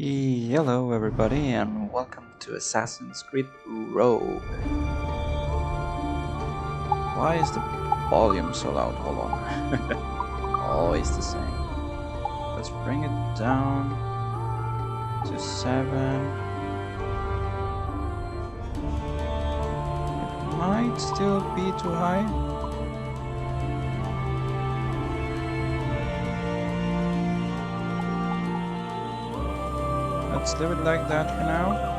Hello everybody and welcome to Assassin's Creed Rogue. Why is the volume so loud? Hold on. Always the same. Let's bring it down to 7. It might still be too high. Let's leave it like that for now.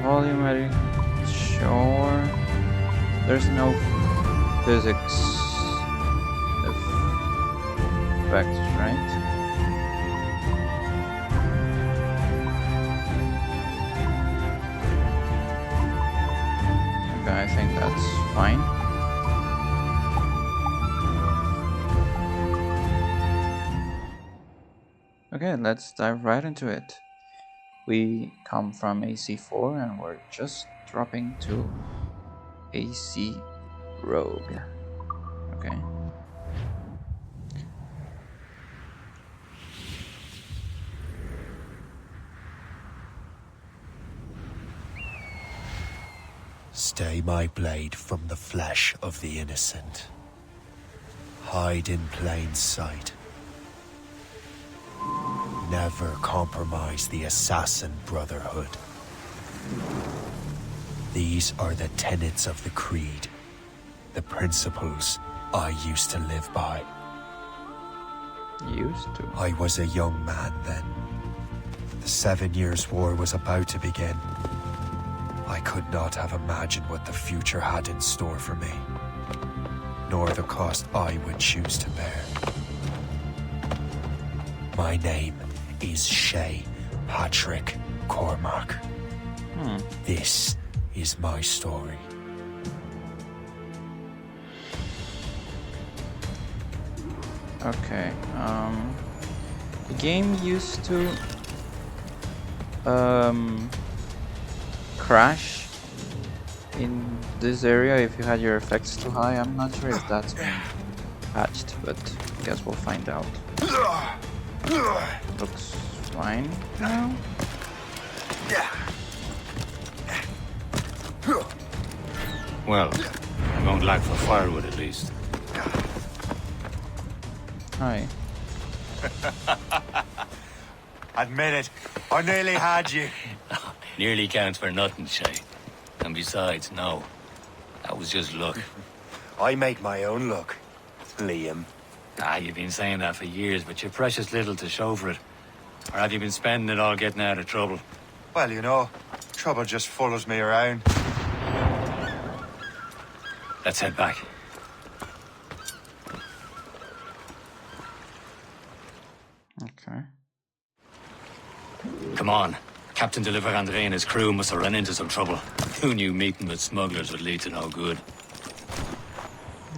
Volume sure. There's no physics effects, right? Okay, I think that's fine. Okay, let's dive right into it. We come from AC4 and we're just dropping to AC Rogue. Okay. Stay my blade from the flesh of the innocent. Hide in plain sight. Never compromise the Assassin Brotherhood. These are the tenets of the Creed, the principles I used to live by. Used to? I was a young man then. The 7 Years' War was about to begin. I could not have imagined what the future had in store for me, nor the cost I would choose to bear. My name is Shay Patrick Cormac. This is my story. Okay, the game used to crash in this area if you had your effects too high. I'm not sure if that's been patched, but I guess we'll find out. Looks fine now. Well, I won't lack for firewood at least. Hi. Admit it, I nearly had you. Nearly counts for nothing, Shay. And besides, no. That was just luck. I make my own luck, Liam. You've been saying that for years, but you're precious little to show for it. Or have you been spending it all getting out of trouble? Well, you know, trouble just follows me around. Let's head back. Okay. Come on. Captain de Andre and his crew must have run into some trouble. Who knew meeting with smugglers would lead to no good?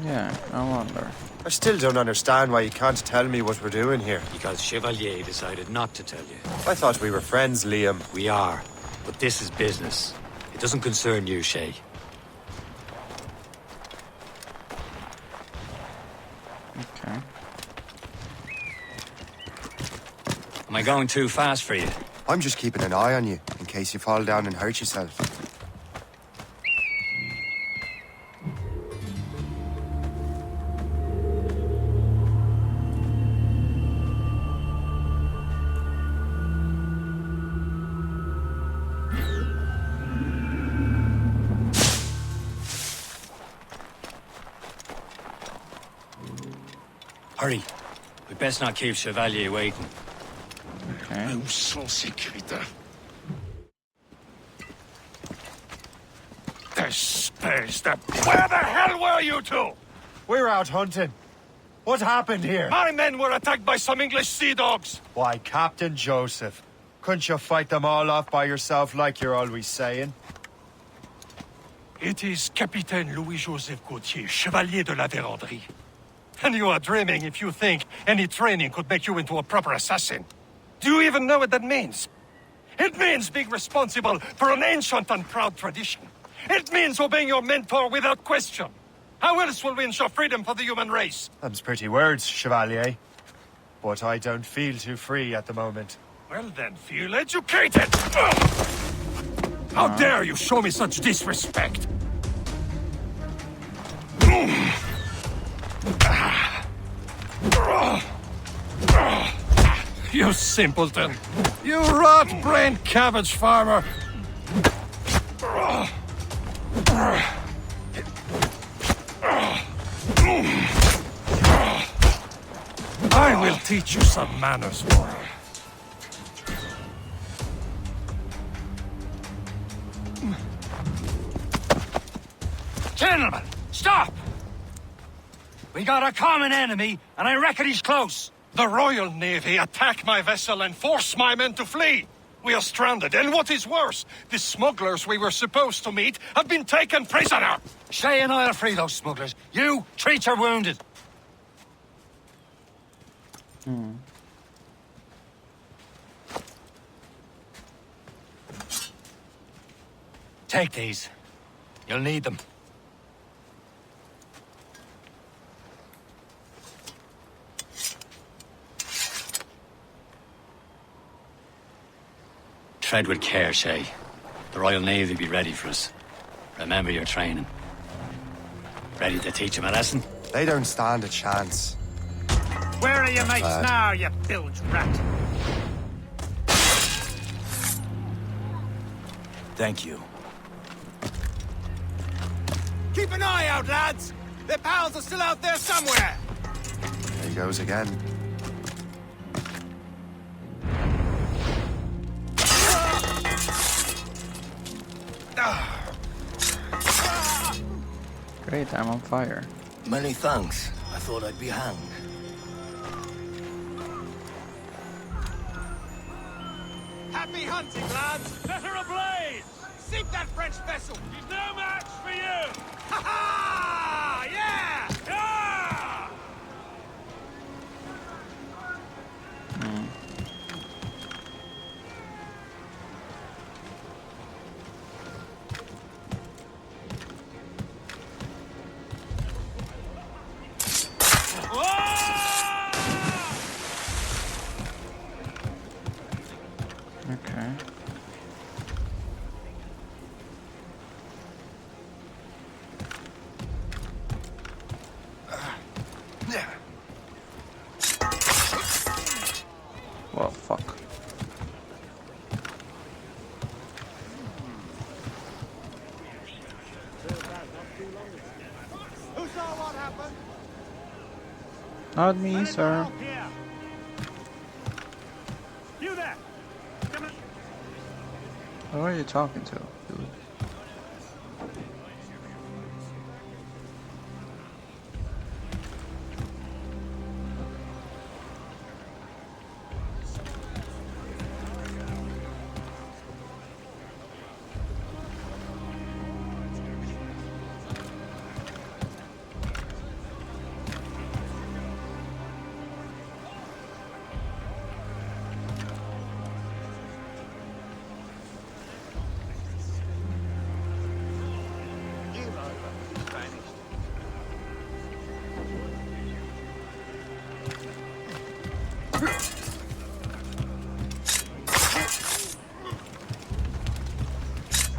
Yeah, I wonder. I still don't understand why you can't tell me what we're doing here. Because Chevalier decided not to tell you. I thought we were friends, Liam. We are. But this is business. It doesn't concern you, Shay. Okay. Am I going too fast for you? I'm just keeping an eye on you, in case you fall down and hurt yourself. Hurry. We best not keep Chevalier waiting. Okay. Où sont ces crétins? Espèce de... Where the hell were you two? We're out hunting. What happened here? My men were attacked by some English sea dogs. Why, Captain Joseph, couldn't you fight them all off by yourself like you're always saying? It is Capitaine Louis-Joseph Gauthier, Chevalier de la Vérendrye. And you are dreaming if you think any training could make you into a proper assassin. Do you even know what that means? It means being responsible for an ancient and proud tradition. It means obeying your mentor without question. How else will we ensure freedom for the human race? Them's pretty words, Chevalier. But I don't feel too free at the moment. Well then, feel educated! Ugh! How dare you show me such disrespect? You simpleton! You rot-brained cabbage farmer! I will teach you some manners, boy. Gentlemen, stop! We got a common enemy, and I reckon he's close. The Royal Navy attack my vessel and force my men to flee. We are stranded, and what is worse, the smugglers we were supposed to meet have been taken prisoner. Shay and I'll free those smugglers. You, treat your wounded. Take these. You'll need them. Tread with care, Shay. The Royal Navy will be ready for us. Remember your training. Ready to teach them a lesson? They don't stand a chance. Where are your mates now, you bilge rat? Thank you. Keep an eye out, lads! Their pals are still out there somewhere! There he goes again. Great, I'm on fire. Many thanks. I thought I'd be hanged. Happy hunting, lads! Set her ablaze! Sink that French vessel! She's no match for you! Ha ha! Yeah! Yeah! Okay. Well, fuck. Who saw what happened? Not me, sir. Here. You there! Come on. Who are you talking to, dude?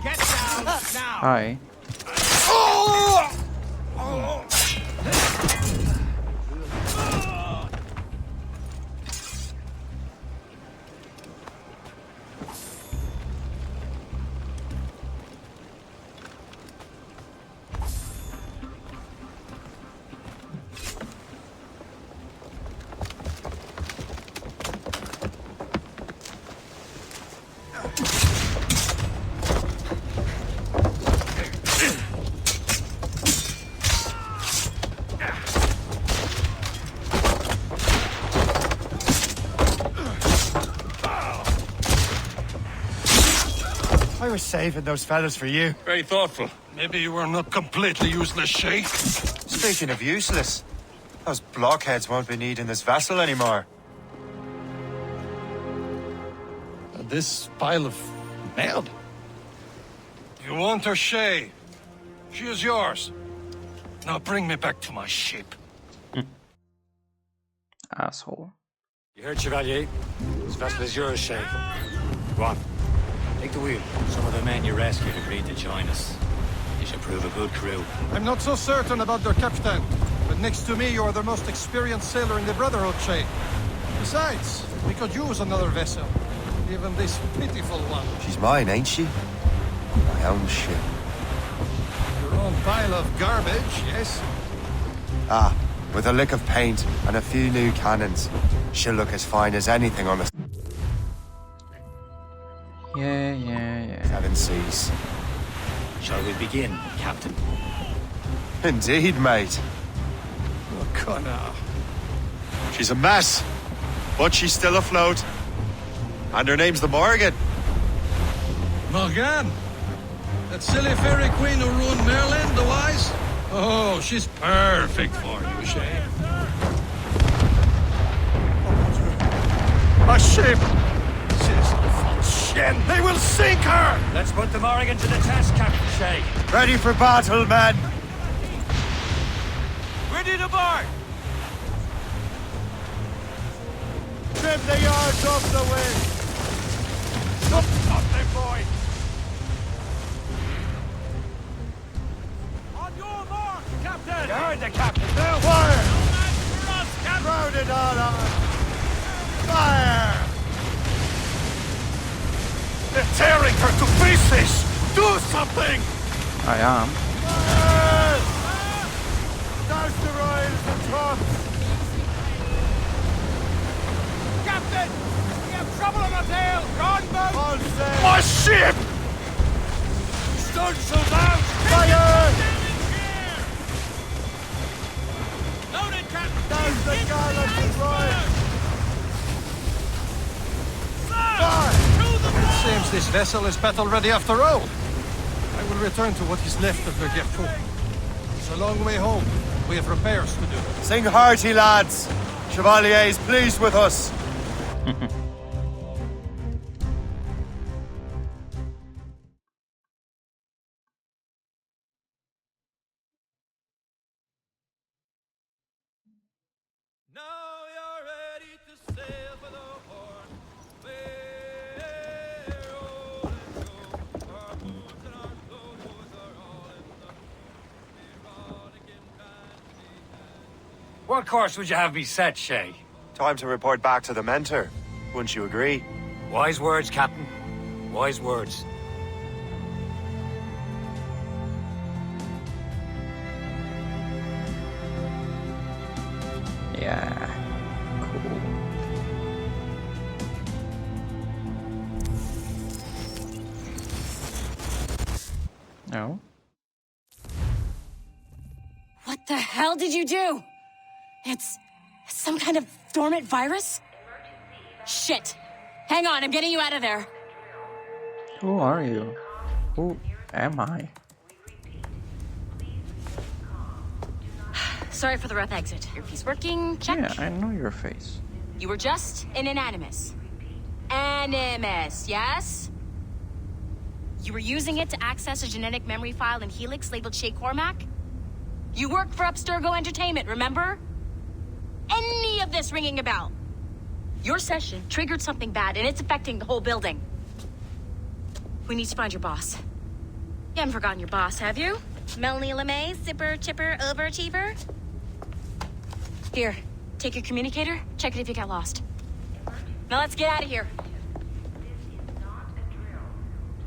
Get down now! Hi. I was saving those fellas for you. Very thoughtful. Maybe you were not completely useless, Shay. Speaking of useless, those blockheads won't be needing this vessel anymore. This pile of mail? You want her, Shay? She is yours. Now bring me back to my ship. Asshole. You heard, Chevalier? This vessel is yours, Shay. Go on. Take the wheel. Some of the men you rescued agreed to join us. You should prove a good crew. I'm not so certain about their captain, but next to me you are the most experienced sailor in the Brotherhood, Shay. Besides, we could use another vessel. Even this pitiful one. She's mine, ain't she? My own ship. Your own pile of garbage, yes? Ah, with a lick of paint and a few new cannons, she'll look as fine as anything on the Yeah. 7 seas. Shall we begin, Captain? Indeed, mate. O'Connor. She's a mess, but she's still afloat. And her name's the Morgan. Morgan? That silly fairy queen who ruined Merlin, the wise? Oh, she's perfect for you, Shay. My ship! Shit! They will sink her! Let's put the Morrigan to the test, Captain Shay. Ready for battle, men! Ready to board! Trim the yards off the wind! Up there, boy! On your mark, Captain! You heard the Captain. Fire! No match for us, Captain! Round it all on! Fire! They're tearing her to pieces! Do something! I am. Fire! Douse the royals and tops! Captain! We have trouble on our tail! Gunboat! All sail! My ship! Stunsails out! Fire! Loaded, Captain! Douse the gallants and royals! It seems this vessel is battle ready after all. I will return to what is left of the Gertrude. It's a long way home. We have repairs to do. Sing hearty, lads! Chevalier is pleased with us! Now you're ready to sail for the Horn. We're rolling go. Our boots and our clothes are all in the erotic and fancy. What course would you have me set, Shay? Time to report back to the mentor. Wouldn't you agree? Wise words, Captain. Wise words. Yeah. Cool. No. What the hell did you do? It's some kind of dormant virus? Shit. Hang on, I'm getting you out of there. Who are you? Who am I? Sorry for the rough exit. Earpiece working? Check. Yeah, I know your face. You were just an Animus. Animus, yes? You were using it to access a genetic memory file in Helix labeled Shay Cormac? You worked for Abstergo Entertainment, remember? Any of this ringing a bell? Your session triggered something bad, and it's affecting the whole building. We need to find your boss. You haven't forgotten your boss, have you? Melanie LeMay, zipper, chipper, overachiever? Here, take your communicator, check it if you got lost. Now let's get out of here.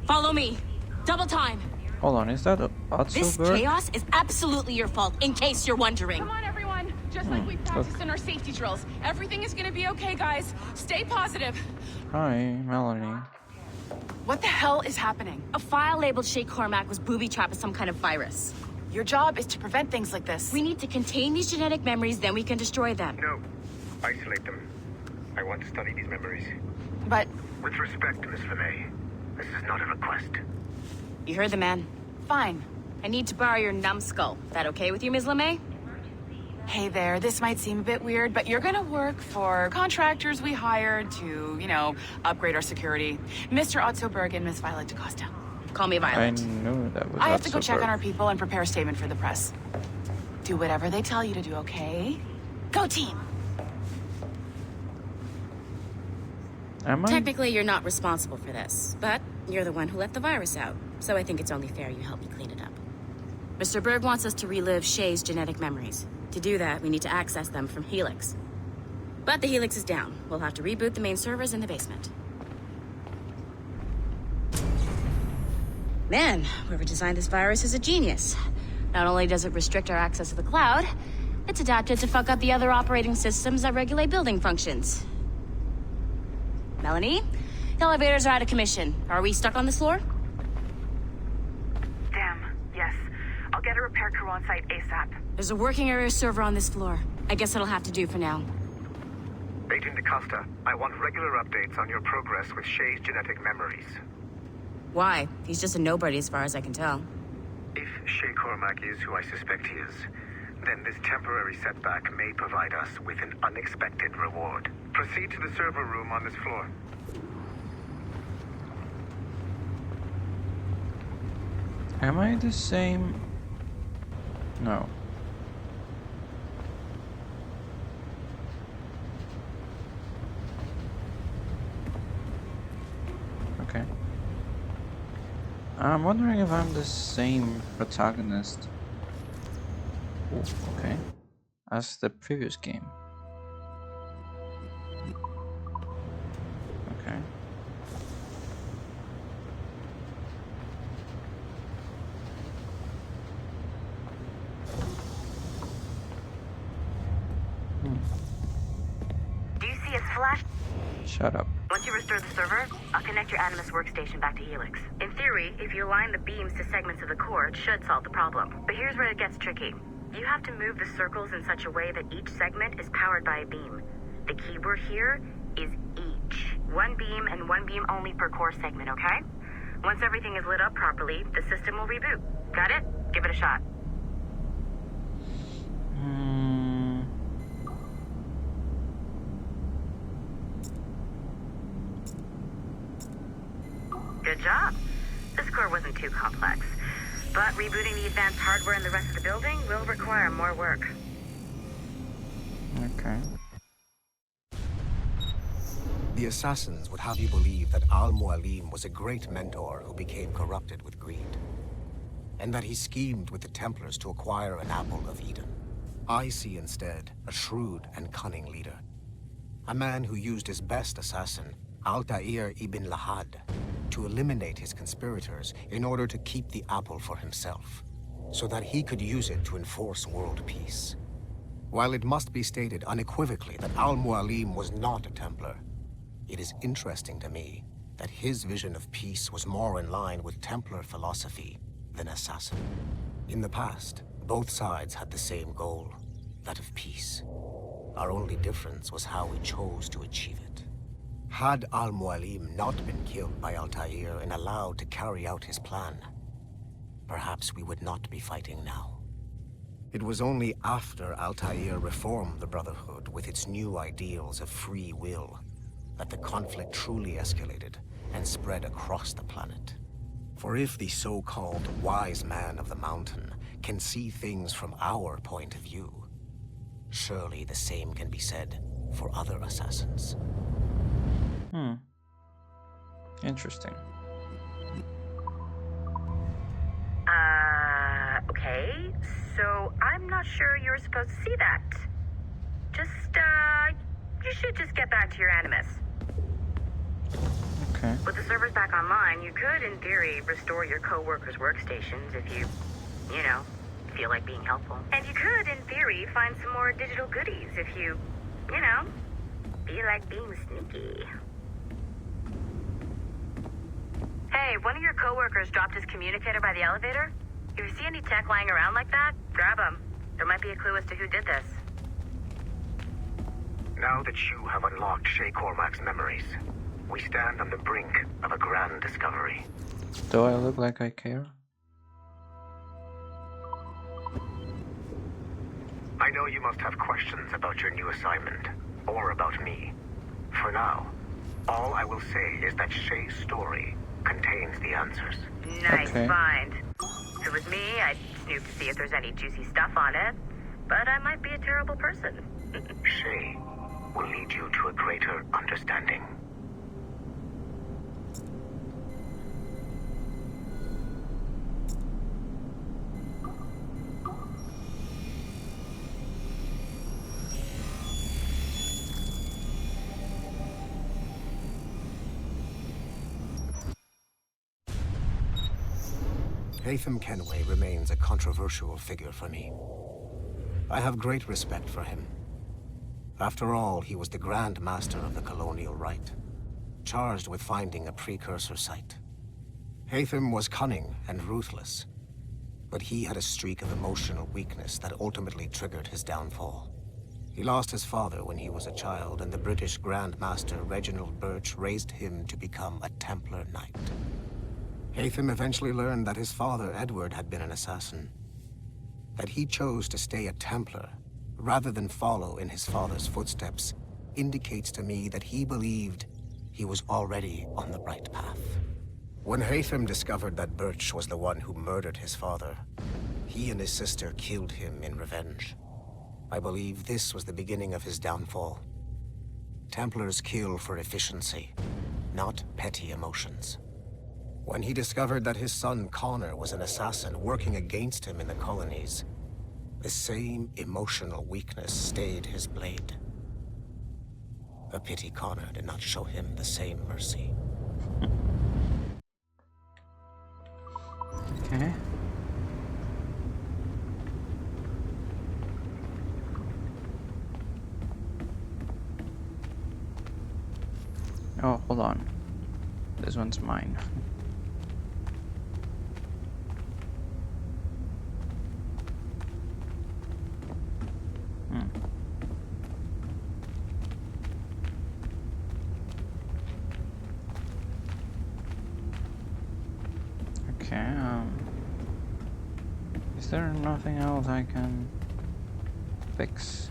Follow me. Double time. Hold on, is that a This Otso bird? chaos is absolutely your fault, in case you're wondering. Come on, everyone. Just like we practiced in our safety drills. Everything is gonna be okay, guys. Stay positive. Hi, Melanie. What the hell is happening? A file labeled Shay Cormac was booby-trapped with some kind of virus. Your job is to prevent things like this. We need to contain these genetic memories, then we can destroy them. No. Isolate them. I want to study these memories. But With respect, Miss LeMay, This is not a request. You heard the man. Fine. I need to borrow your numbskull. That okay with you, Ms. LeMay? Hey there, this might seem a bit weird, but you're gonna work for contractors we hired to, upgrade our security. Mr. Otto Berg and Miss Violet DaCosta. Call me I Violet. knew that was I have to go Otto check on Berg. our people and prepare a statement for the press. Do whatever they tell you to do, okay? Go team! Am I? Technically, you're not responsible for this, but you're the one who let the virus out, so I think it's only fair you help me clean it up. Mr. Berg wants us to relive Shay's genetic memories. To do that, we need to access them from Helix. But the Helix is down. We'll have to reboot the main servers in the basement. Man, whoever designed this virus is a genius. Not only does it restrict our access to the cloud, it's adapted to fuck up the other operating systems that regulate building functions. Melanie? The elevators are out of commission. Are we stuck on this floor? Damn, yes. I'll get a repair crew on site ASAP. There's a working area server on this floor. I guess it'll have to do for now. Agent DaCosta, I want regular updates on your progress with Shay's genetic memories. Why? He's just a nobody as far as I can tell. If Shay Cormac is who I suspect he is, then this temporary setback may provide us with an unexpected reward. Proceed to the server room on this floor. Am I the same? No. Okay. I'm wondering if I'm the same protagonist. Ooh, okay. As the previous game. Okay. Do you see us flash? Shut up. Once you restore the server, I'll connect your Animus workstation back to Helix. In theory, if you align the beams to segments of the core, it should solve the problem. But here's where it gets tricky. You have to move the circles in such a way that each segment is powered by a beam. The keyword here is each. One beam and one beam only per core segment, okay? Once everything is lit up properly, the system will reboot. Got it? Give it a shot. Good job. This core wasn't too complex. But rebooting the advanced hardware in the rest of the building will require more work. Okay. The assassins would have you believe that Al-Mualim was a great mentor who became corrupted with greed, and that he schemed with the Templars to acquire an apple of Eden. I see instead a shrewd and cunning leader, a man who used his best assassin, Altair ibn Lahad, to eliminate his conspirators in order to keep the apple for himself, so that he could use it to enforce world peace. While it must be stated unequivocally that Al-Mualim was not a Templar, it is interesting to me that his vision of peace was more in line with Templar philosophy than assassin. In the past, both sides had the same goal, that of peace. Our only difference was how we chose to achieve it. Had Al-Mualim not been killed by Altair and allowed to carry out his plan, perhaps we would not be fighting now. It was only after Altair reformed the Brotherhood with its new ideals of free will that the conflict truly escalated and spread across the planet. For if the so-called wise man of the mountain can see things from our point of view, surely the same can be said for other assassins. Interesting. Okay. So I'm not sure you were supposed to see that. You should just get back to your Animus. Okay. With the servers back online, you could, in theory, restore your co-workers' workstations if you feel like being helpful. And you could, in theory, find some more digital goodies if you feel like being sneaky. Hey, one of your co-workers dropped his communicator by the elevator. If you see any tech lying around like that, grab them. There might be a clue as to who did this. Now that you have unlocked Shay Cormac's memories, We stand on the brink of a grand discovery. Do I look like I care? I know you must have questions about your new assignment, or about me. For now, all I will say is that Shay's story contains the answers. Nice Okay. find. If it was me, I'd snoop to see if there's any juicy stuff on it. But I might be a terrible person. Shay will lead you to a greater understanding. Haytham Kenway remains a controversial figure for me. I have great respect for him. After all, he was the Grand Master of the Colonial Rite, charged with finding a precursor site. Haytham was cunning and ruthless, but he had a streak of emotional weakness that ultimately triggered his downfall. He lost his father when he was a child, and the British Grand Master Reginald Birch raised him to become a Templar Knight. Haytham eventually learned that his father, Edward, had been an assassin. That he chose to stay a Templar, rather than follow in his father's footsteps, indicates to me that he believed he was already on the right path. When Haytham discovered that Birch was the one who murdered his father, he and his sister killed him in revenge. I believe this was the beginning of his downfall. Templars kill for efficiency, not petty emotions. When he discovered that his son Connor was an assassin working against him in the colonies, the same emotional weakness stayed his blade. A pity Connor did not show him the same mercy. Okay. Oh, hold on. This one's mine. Okay, is there nothing else I can fix?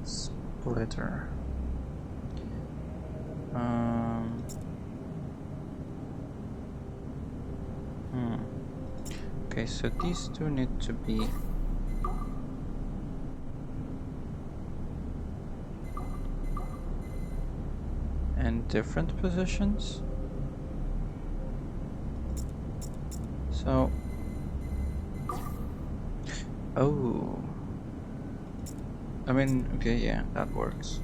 Splitter. Okay, so these two need to be in different positions. So, oh, I mean, okay, yeah, that works.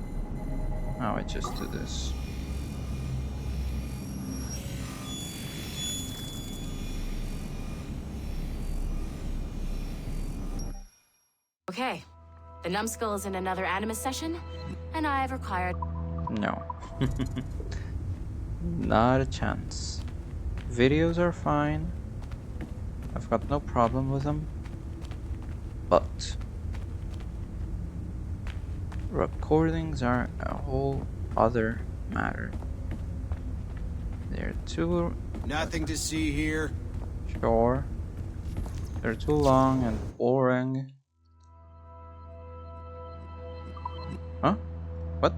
Now I just do this. Okay, the numbskull is in another Animus session, and I've required... No. Not a chance. Videos are fine. I've got no problem with them. But recordings are a whole other matter. They're too... Nothing to see here. Sure. They're too long and boring. Huh? What?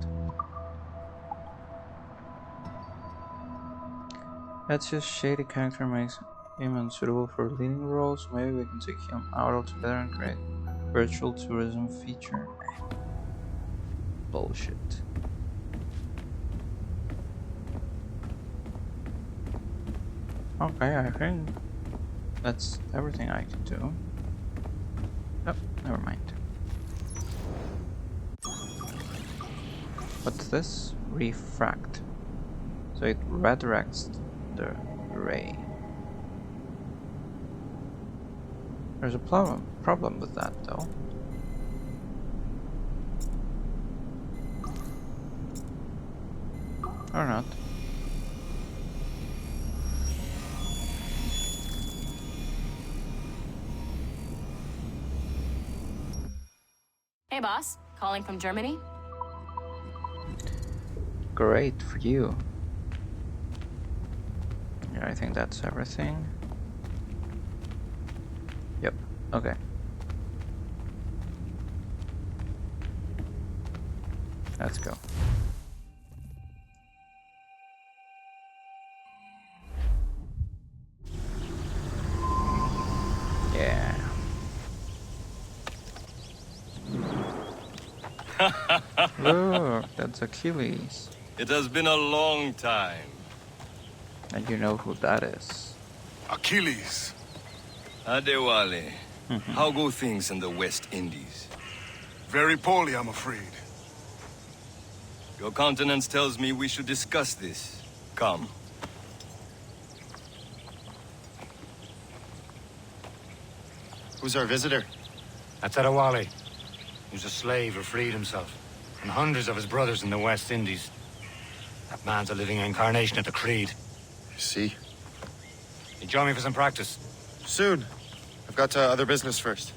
That's just shady character makes him unsuitable for leading roles. Maybe we can take him out altogether and create virtual tourism feature. Bullshit. Okay, I think that's everything I can do. Oh, never mind. What's this? Refract. So it redirects the ray. There's a problem with that though. Or not. Hey, boss. Calling from Germany? Great for you. Yeah, I think that's everything. Yep, okay. Let's go. Yeah. Look, that's Achilles. It has been a long time. And you know who that is. Achilles. Adewale. How go things in the West Indies? Very poorly, I'm afraid. Your countenance tells me we should discuss this. Come. Who's our visitor? That's Adewale. He was a slave who freed himself. And hundreds of his brothers in the West Indies. That man's a living incarnation of the Creed. I see. You join me for some practice? Soon. I've got other business first.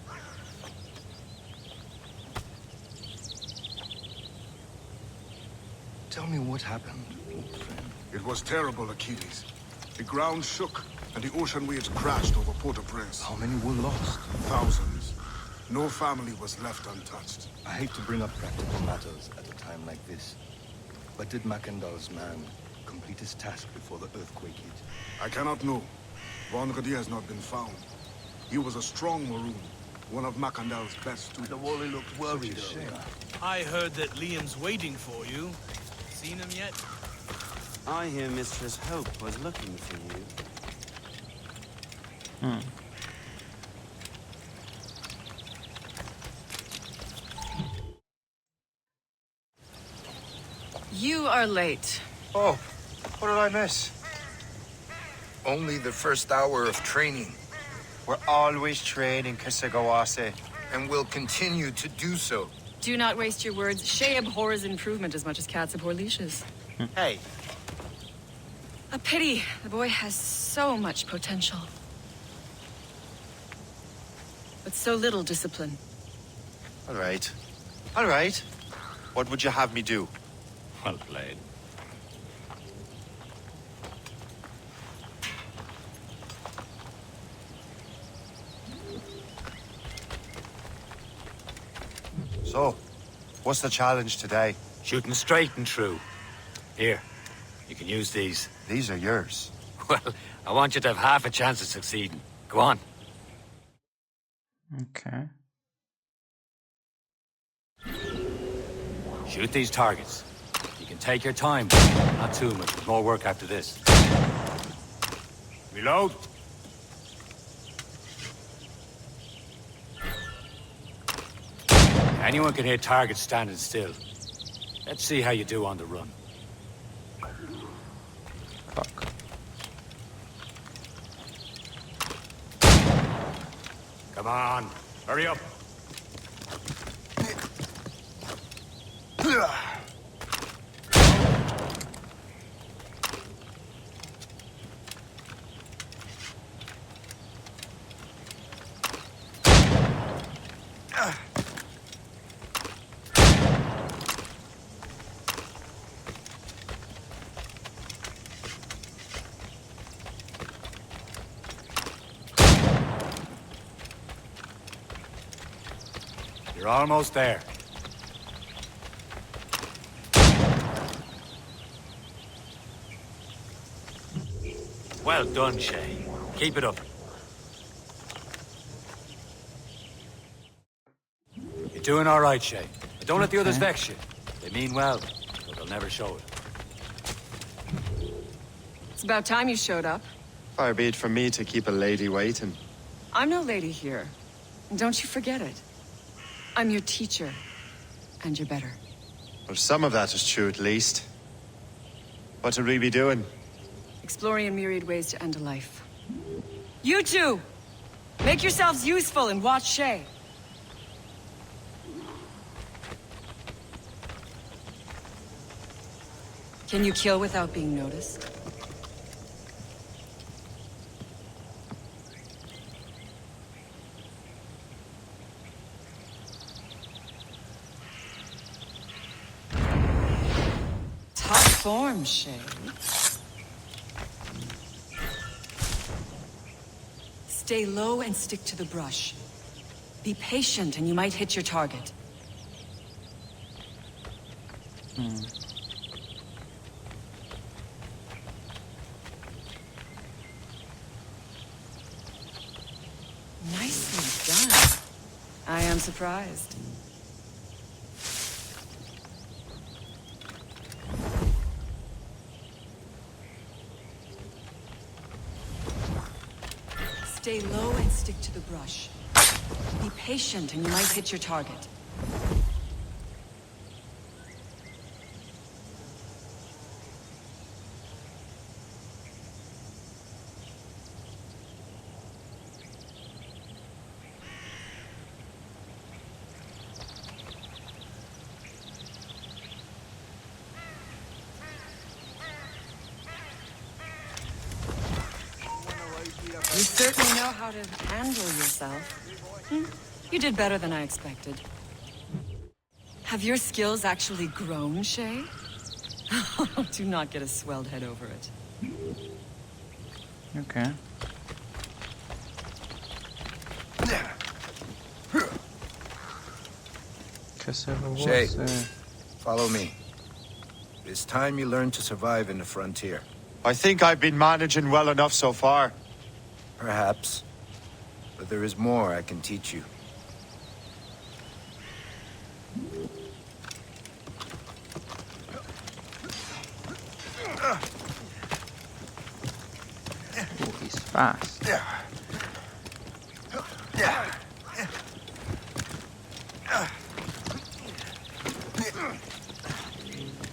Tell me what happened, old friend. It was terrible, Achilles. The ground shook, and the ocean waves crashed over Port-au-Prince. How many were lost? Thousands. No family was left untouched. I hate to bring up practical matters at a time like this. But did Macandal's man complete his task before the earthquake hit? I cannot know. Von Rodier has not been found. He was a strong Maroon, one of Macandal's best students. The Wally looked worried. I heard that Liam's waiting for you. Seen him yet? I hear Mistress Hope was looking for you. You are late. Oh, what did I miss? Only the first hour of training. We're always training, Kusagawase. And will continue to do so. Do not waste your words. Shay abhors improvement as much as cats abhor leashes. Hey. A pity. The boy has so much potential. But so little discipline. All right. All right. What would you have me do? Well played. So, what's the challenge today? Shooting straight and true. Here, you can use these. These are yours. Well, I want you to have half a chance of succeeding. Go on. Okay. Shoot these targets. You can take your time. Not too much, but more work after this. Reload. Anyone can hit targets standing still. Let's see how you do on the run. Fuck. Come on, hurry up. You're almost there. Well done, Shay. Keep it up. You're doing all right, Shay. But don't let the others vex you. They mean well, but they'll never show it. It's about time you showed up. Far be it from me to keep a lady waiting. I'm no lady here. Don't you forget it. I'm your teacher. And you're better. Well, some of that is true at least. What would we be doing? Exploring a myriad ways to end a life. You two! Make yourselves useful and watch Shay. Can you kill without being noticed? Top form, Shay. Stay low and stick to the brush. Be patient and you might hit your target. Nicely done. I am surprised. Stay low and stick to the brush. Be patient and you might hit your target. You certainly know how to handle yourself. You did better than I expected. Have your skills actually grown, Shay? Do not get a swelled head over it. Okay. Shay, follow me. It's time you learn to survive in the frontier. I think I've been managing well enough so far. Perhaps. But there is more I can teach you. Oh, he's fast.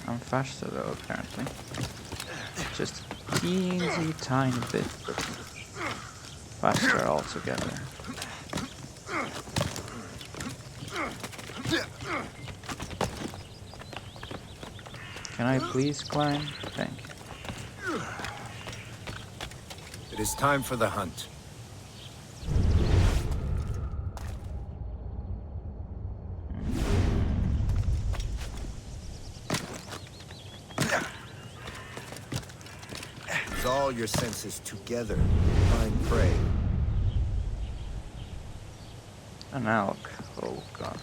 I'm faster though, apparently. Just a teensy tiny bit, but faster altogether. Can I please climb? Thank you. It is time for the hunt. Use all your senses together to find prey. An elk. Oh god.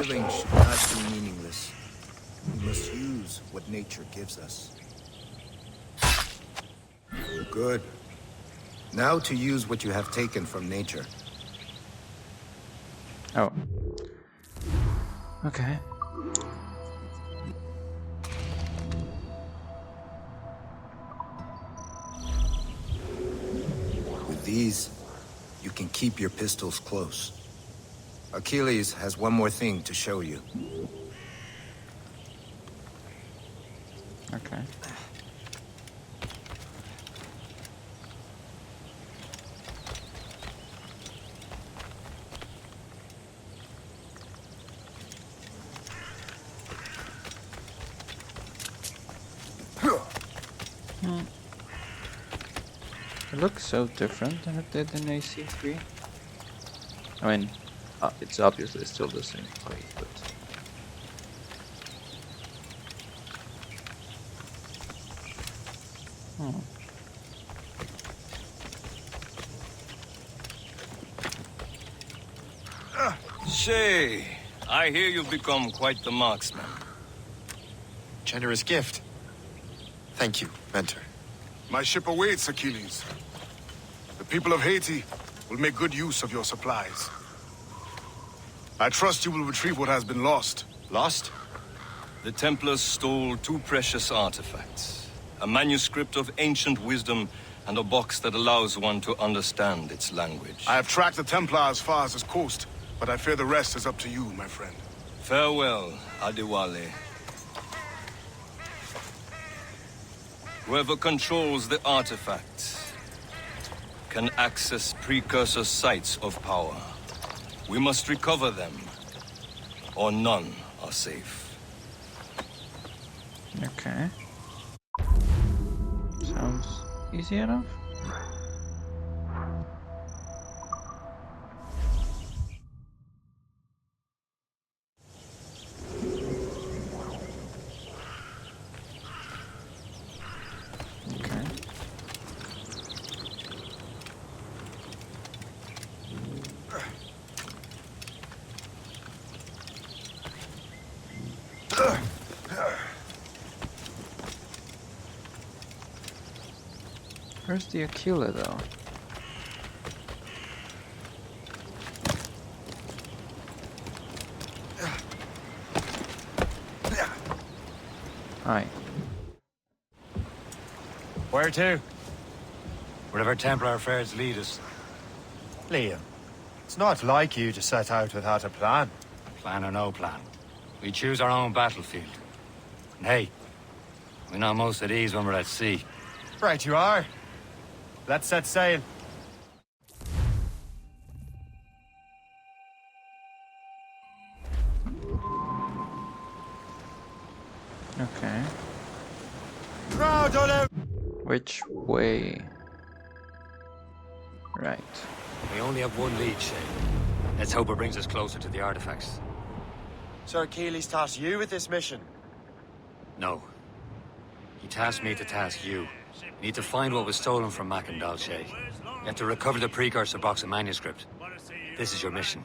Killing should not be meaningless. We must use what nature gives us. Good. Now to use what you have taken from nature. Oh. Okay. With these, you can keep your pistols close. Achilles has one more thing to show you. Okay. It looks so different than it did in AC3. I mean, it's obviously still the same plate, but... Shay, I hear you've become quite the marksman. Generous gift. Thank you, Mentor. My ship awaits, Achilles. The people of Haiti will make good use of your supplies. I trust you will retrieve what has been lost. Lost? The Templars stole 2 precious artifacts. A manuscript of ancient wisdom and a box that allows one to understand its language. I have tracked the Templar as far as this coast, but I fear the rest is up to you, my friend. Farewell, Adewale. Whoever controls the artifacts can access precursor sites of power. We must recover them, or none are safe. Okay. Sounds easy enough. Okay. Where's the Aquila though? Hi. Where to? Wherever Templar affairs lead us. Liam, it's not like you to set out without a plan. Plan or no plan. We choose our own battlefield. And hey, we know most at ease when we're at sea. Right you are. Let's set sail. Okay. Crowd on out. Which way? Right. We only have one lead, Shay. Let's hope it brings us closer to the artifacts. Sir Achilles tasked you with this mission. No. He tasked me to task you. You need to find what was stolen from Macandal, Shay. You have to recover the precursor box of manuscript. This is your mission.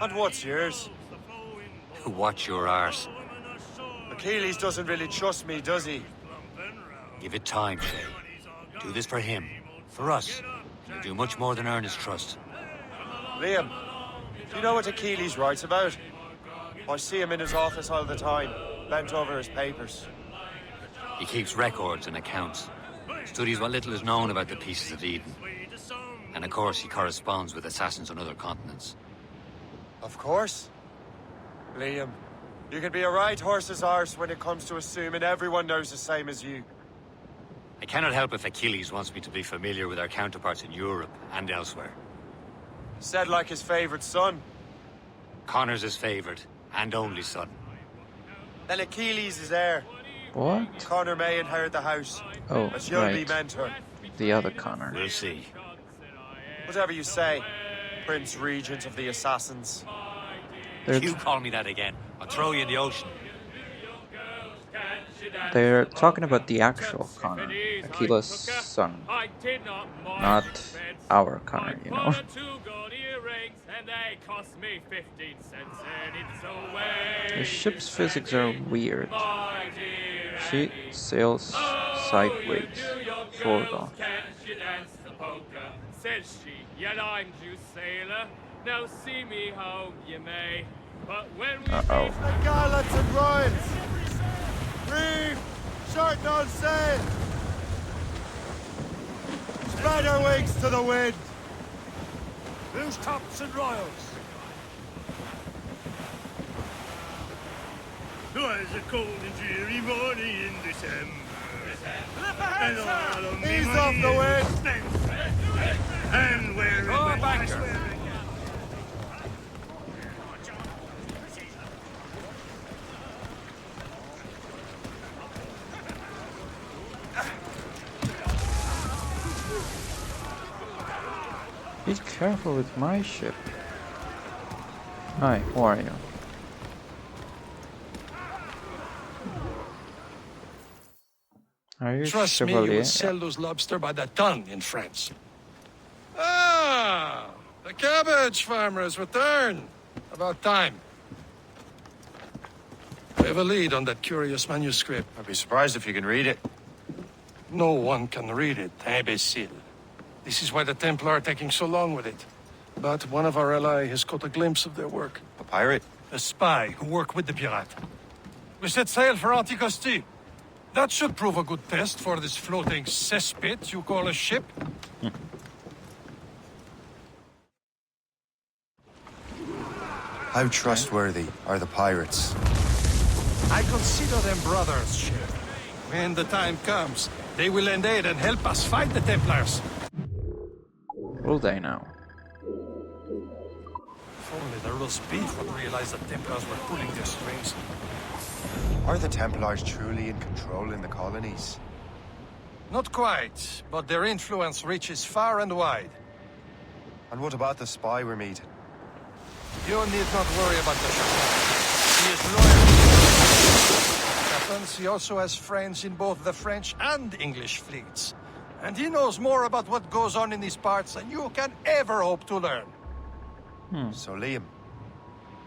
And what's yours? Watch your arse. Achilles doesn't really trust me, does he? Give it time, Shay. Do this for him. For us. You'll do much more than earn his trust. Liam, do you know what Achilles writes about? I see him in his office all the time, bent over his papers. He keeps records and accounts. Studies what little is known about the Pieces of Eden. And of course, he corresponds with assassins on other continents. Of course. Liam, you can be a right horse's arse when it comes to assuming everyone knows the same as you. I cannot help if Achilles wants me to be familiar with our counterparts in Europe and elsewhere. Said like his favorite son. Connor's his favorite and only son. Then Achilles is heir. What? Connor may inherit the house. Oh, but you'll be right. mentor. The other Connor. We'll see. Whatever you say, Prince Regent of the Assassins. You call me that again, I'll throw you in the ocean. They're talking about the actual Connor, Aquila's son, not our Connor, you know. The ship's physics are weird. She sails sideways. Forward. Says she, yet I'm due sailor. Now see me home ye may. But when we The gallants and royals! Reef! Short on sail! Spread our wings to the wind! Loose tops and royals. Twas a cold and dreary morning in December. And all on Ease me off the money wind! and wearing my banker. Be careful with my ship. Hi, who are you? Are you Trust me, you Chevalier? will sell those lobster by the ton in France. Ah, the cabbage farmer has returned. About time. We have a lead on that curious manuscript. I'd be surprised if you can read it. No one can read it, imbecile. This is why the Templar are taking so long with it. But one of our allies has caught a glimpse of their work. A pirate? A spy who worked with the pirate. We set sail for Anticosti. That should prove a good test for this floating cesspit you call a ship. How trustworthy are the pirates? I consider them brothers, Sheriff. When the time comes, they will lend aid and help us fight the Templars. Will they now? If only the roast beef would realize the Templars were pulling their strings. Are the Templars truly in control in the colonies? Not quite, but their influence reaches far and wide. And what about the spy we're meeting? You need not worry about the Chaplain. He is loyal to the Chaplains. He also has friends in both the French and English fleets. And he knows more about what goes on in these parts than you can ever hope to learn. So Liam,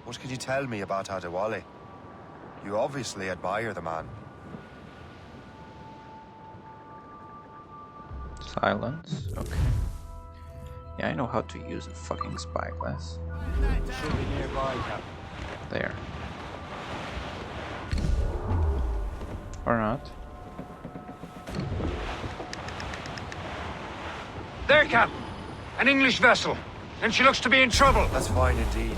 what can you tell me about Adewale? You obviously admire the man. Silence. Okay. Yeah, I know how to use a fucking spyglass. Should be nearby, Captain. There. Or not. There, Captain. An English vessel. And she looks to be in trouble. That's fine indeed.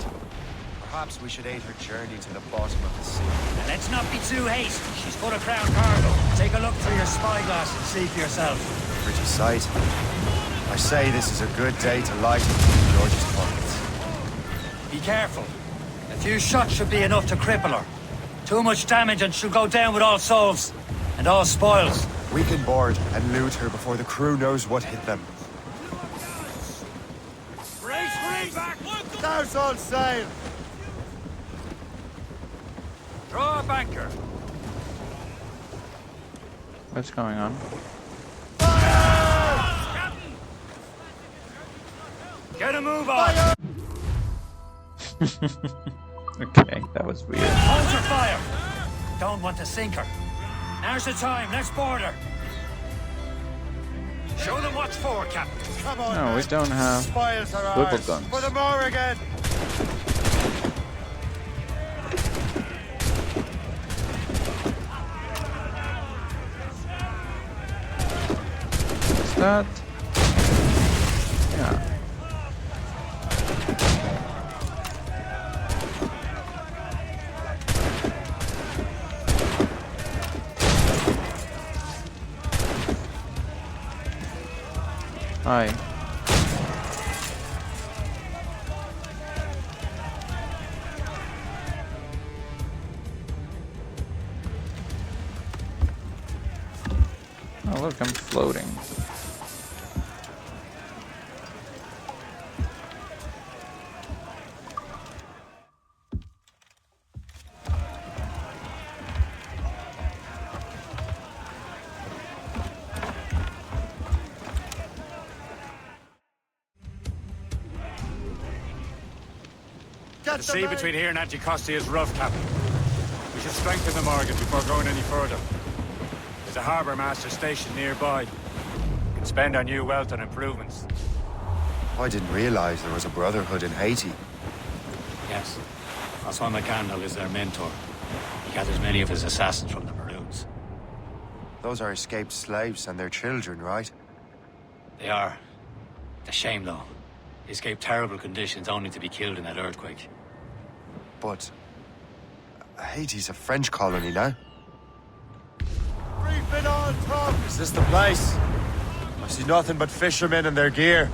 Perhaps we should aid her journey to the bottom of the sea. Now, let's not be too hasty. She's full of crown cargo. Take a look through your spyglass and see for yourself. Pretty sight. I say this is a good day to lighten George's pockets. Be careful. A few shots should be enough to cripple her. Too much damage and she'll go down with all souls. And all spoils. We can board and loot her before the crew knows what hit them. Brace back! Douse all sail! Draw a banker. What's going on? Get a move on! Okay, that was weird. Hold your fire! Don't want to sink her. Now's the time, let's board her. Show them what's for, Captain. Come on, No, we don't have spoils are swivel ours. guns. For the Morrigan! Is that? Yeah. Hi. Oh look, I'm floating. The sea between here and Anticosti is rough, Captain. We should strengthen the Morgan before going any further. There's a harbour master stationed nearby. We can spend our new wealth on improvements. I didn't realize there was a brotherhood in Haiti. Yes. Francois McCandle is their mentor. He gathers many of his assassins from the Maroons. Those are escaped slaves and their children, right? They are. It's a shame, though. They escaped terrible conditions only to be killed in that earthquake. But Haiti's a French colony now. Reef it on top! Is this the place? I see nothing but fishermen and their gear.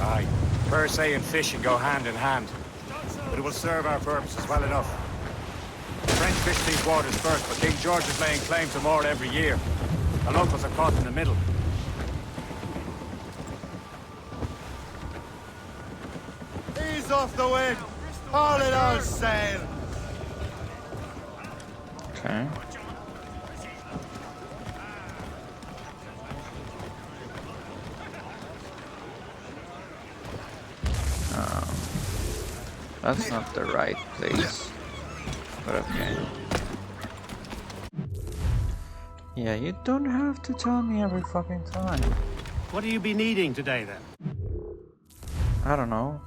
Aye. Per se and fishing go hand in hand. But it will serve our purposes well enough. The French fish these waters first, but King George is laying claim to more every year. The locals are caught in the middle. Ease off the wind! Haul it all sail! Okay. That's not the right place. But okay. Yeah, you don't have to tell me every fucking time. What do you be needing today, then? I don't know.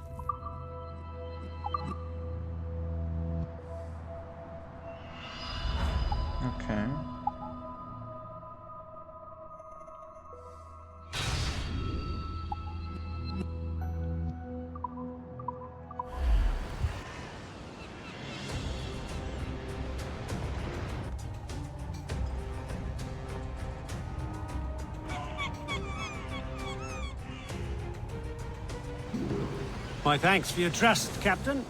My thanks for your trust, Captain.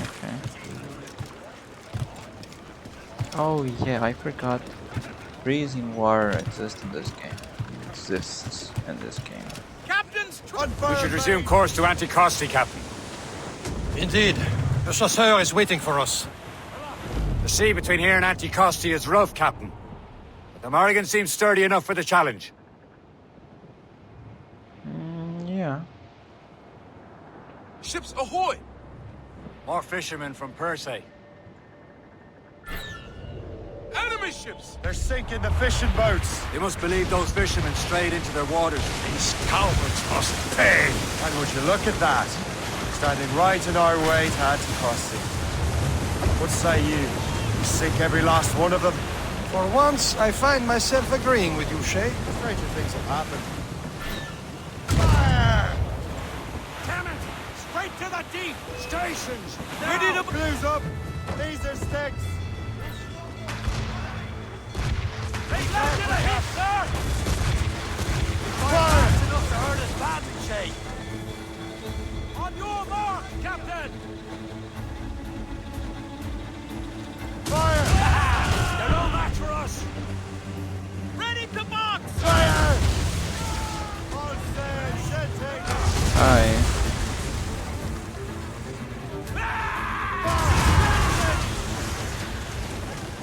Okay. Oh yeah, I forgot. Freezing water exists in this game. We should resume course to Anticosti, Captain. Indeed. The chasseur is waiting for us. The sea between here and Anticosti is rough, Captain. But the Morrigan seems sturdy enough for the challenge. Yeah. Ships ahoy! More fishermen from Persei. Enemy ships! They're sinking the fishing boats. They must believe those fishermen strayed into their waters. These cowards must pay! And would you look at that? Standing right in our way to Anticosti. What say you? You sink every last one of them? For once, I find myself agreeing with you, Shay. Stranger things have happened. Fire! Damn it! Straight to the deep! Stations! We need a blues up! These are sticks! They landed a hit, sir! Fire! That's enough to hurt us badly, Shay. On your mark, Captain! Fire! They're no match for us! Ready to box! Fire! All sail, setting! Hi.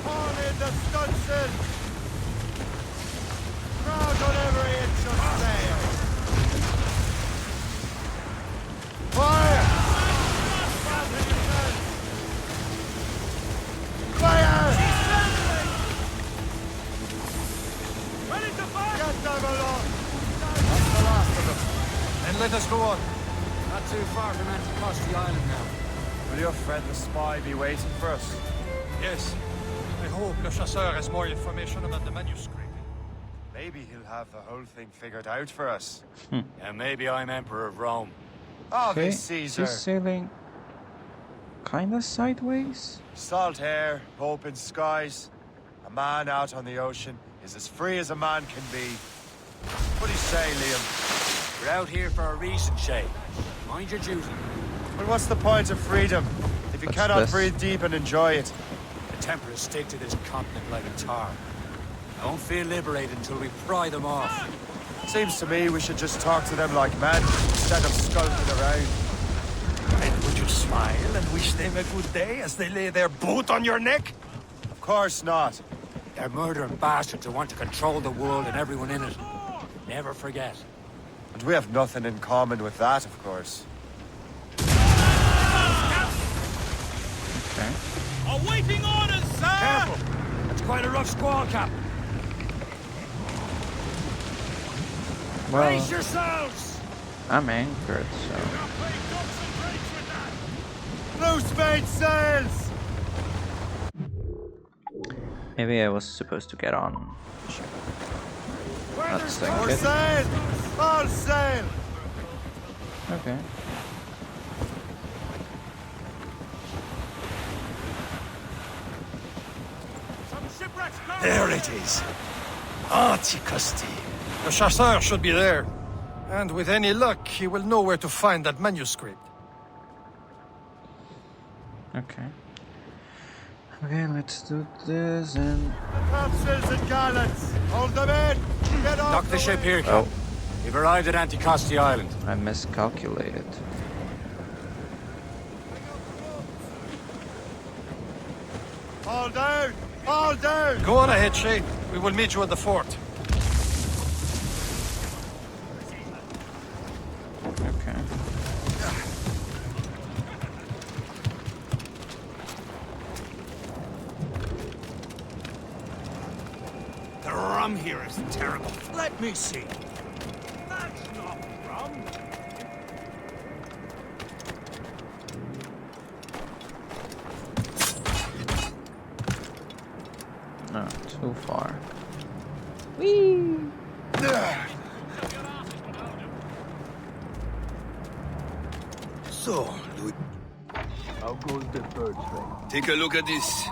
On in the stunson! Crowd on every inch of sail! Fire! Fire! Ready to fire! Get them along! That's the last of them. Then let us go on. Not too far from Anticosti Island now. Will your friend the spy be waiting for us? Yes. I hope Le Chasseur has more information about the manuscript. Maybe he'll have the whole thing figured out for us. And maybe I'm Emperor of Rome. Oh, Okay, this Caesar. she's sailing kinda sideways. Salt air, open skies. A man out on the ocean is as free as a man can be. What do you say, Liam? We're out here for a reason, Shay. Mind your duty. But what's the point of freedom if you What's cannot this? breathe deep and enjoy it? The Templars stick to this continent like a tar. I won't feel liberated until we pry them off. Seems to me we should just talk to them like men instead of skulking around. And would you smile and wish them a good day as they lay their boot on your neck? Of course not. They're murdering bastards who want to control the world and everyone in it. Never forget. And we have nothing in common with that, of course. Okay. Awaiting orders, sir! Careful! That's quite a rough squall, Cap. Well, Brace yourselves! I'm anchored, so Loose main sails! maybe I was supposed to get on. Not saying All it. sail! All sail! Okay. There it is. Anticosti. The chasseur should be there. And with any luck, he will know where to find that manuscript. Okay. Okay, let's do this and... Topsails and gallants! Hold them in! Get off Dock the ship here, Cap. Oh, We've arrived at Anticosti Island. I miscalculated. All down! All down! Go on ahead, Shay. We will meet you at the fort. Okay. The rum here is terrible. Let me see. That's not rum. No, too far. Whee! So, Louis. How goes the bird train? Take a look at this.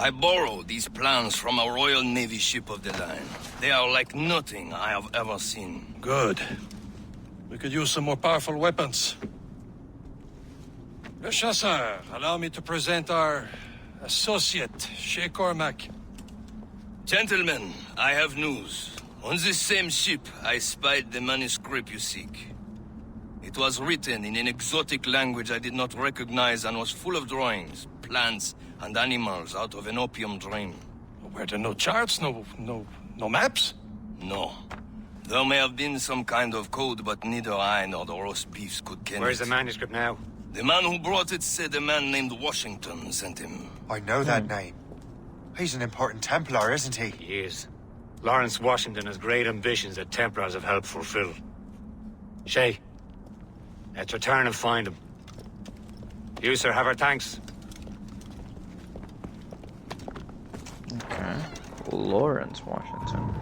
I borrowed these plans from a Royal Navy ship of the line. They are like nothing I have ever seen. Good. We could use some more powerful weapons. Le Chasseur, allow me to present our associate, Shay Cormac. Gentlemen, I have news. On this same ship, I spied the manuscript you seek. It was written in an exotic language I did not recognize and was full of drawings, plants, and animals out of an opium dream. Were there no charts, no maps? No. There may have been some kind of code, but neither I nor the roast beefs could ken Where's it. the manuscript now? The man who brought it said a man named Washington sent him. I know that name. He's an important Templar, isn't he? He is. Lawrence Washington has great ambitions that Templars have helped fulfill. Shay, let's return and find him. You, sir, have our thanks. Okay. Lawrence Washington.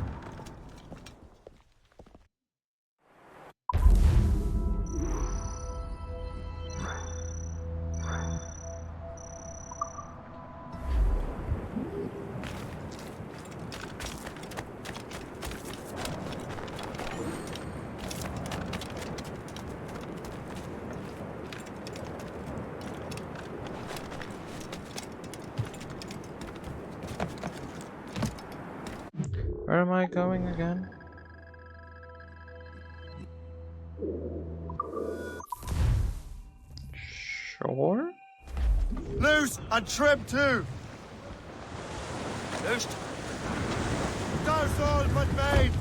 Where am I going again? Sure. Loose and trim too. Loosed. Douse all but mates.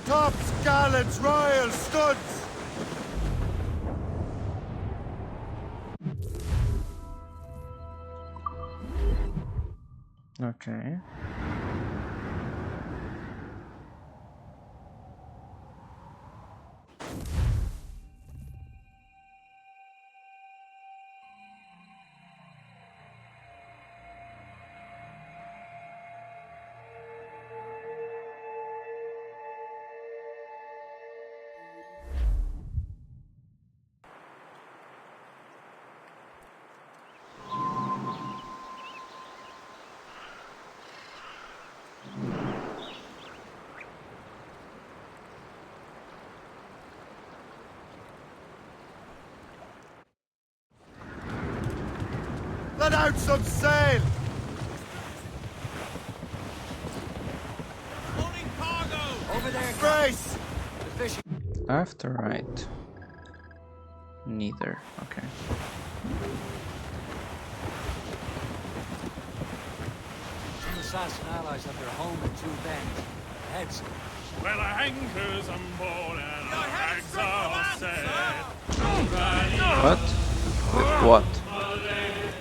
Tops, gallants, royals, studs. Okay. Let out some sail! Loading cargo! Over there, Brace! the fishing. Left or right? Neither. Okay. Some assassin allies have their home in Two Bends. Heads. Well, our anchors on board and our rags are set. What? With what?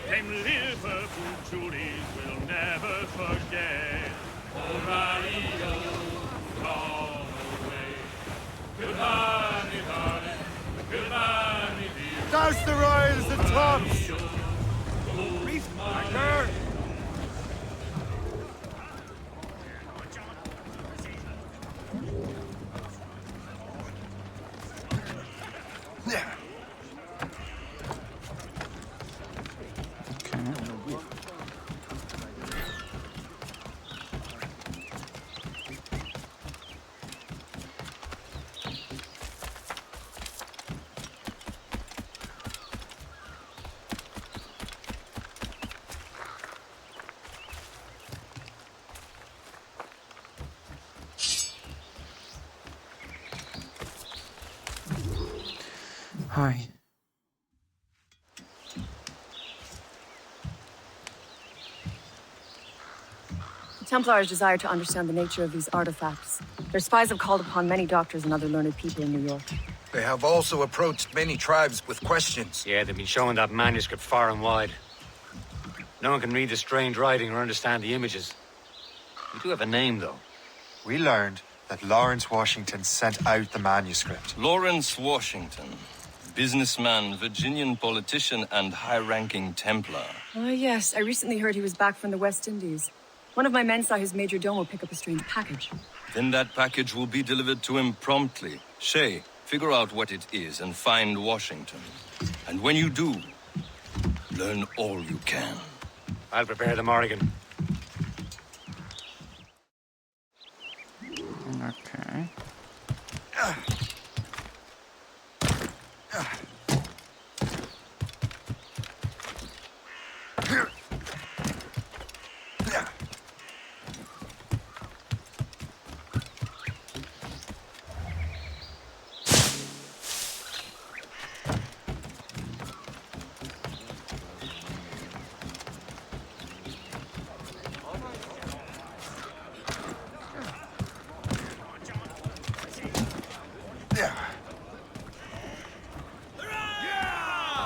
Came Liverpool Julies will never forget. O'Reilly, gone away. Goodbye, me darling. Goodbye, me dear. Douse the royals and tops! Reef, anchor. Hi. The Templars desire to understand the nature of these artifacts. Their spies have called upon many doctors and other learned people in New York. They have also approached many tribes with questions. Yeah, they've been showing that manuscript far and wide. No one can read the strange writing or understand the images. We do have a name, though. We learned that Lawrence Washington sent out the manuscript. Lawrence Washington. Businessman, Virginian politician, and high-ranking Templar. Ah, yes. I recently heard he was back from the West Indies. One of my men saw his major domo pick up a strange package. Then that package will be delivered to him promptly. Shay, figure out what it is and find Washington. And when you do, learn all you can. I'll prepare the Morrigan. Okay.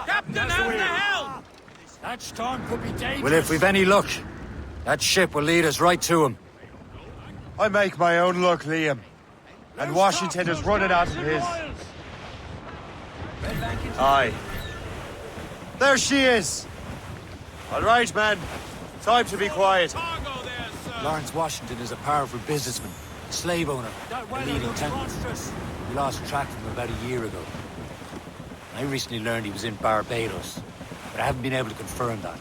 Captain, how the hell? That storm could be dangerous. Well, if we've any luck, that ship will lead us right to him. I make my own luck, Liam. And Washington is running out of his. Aye. There she is! All right, man. Time to be quiet. Lawrence Washington is a powerful businessman, slave owner, a leading Templar. We lost track of him about a year ago. I recently learned he was in Barbados, but I haven't been able to confirm that.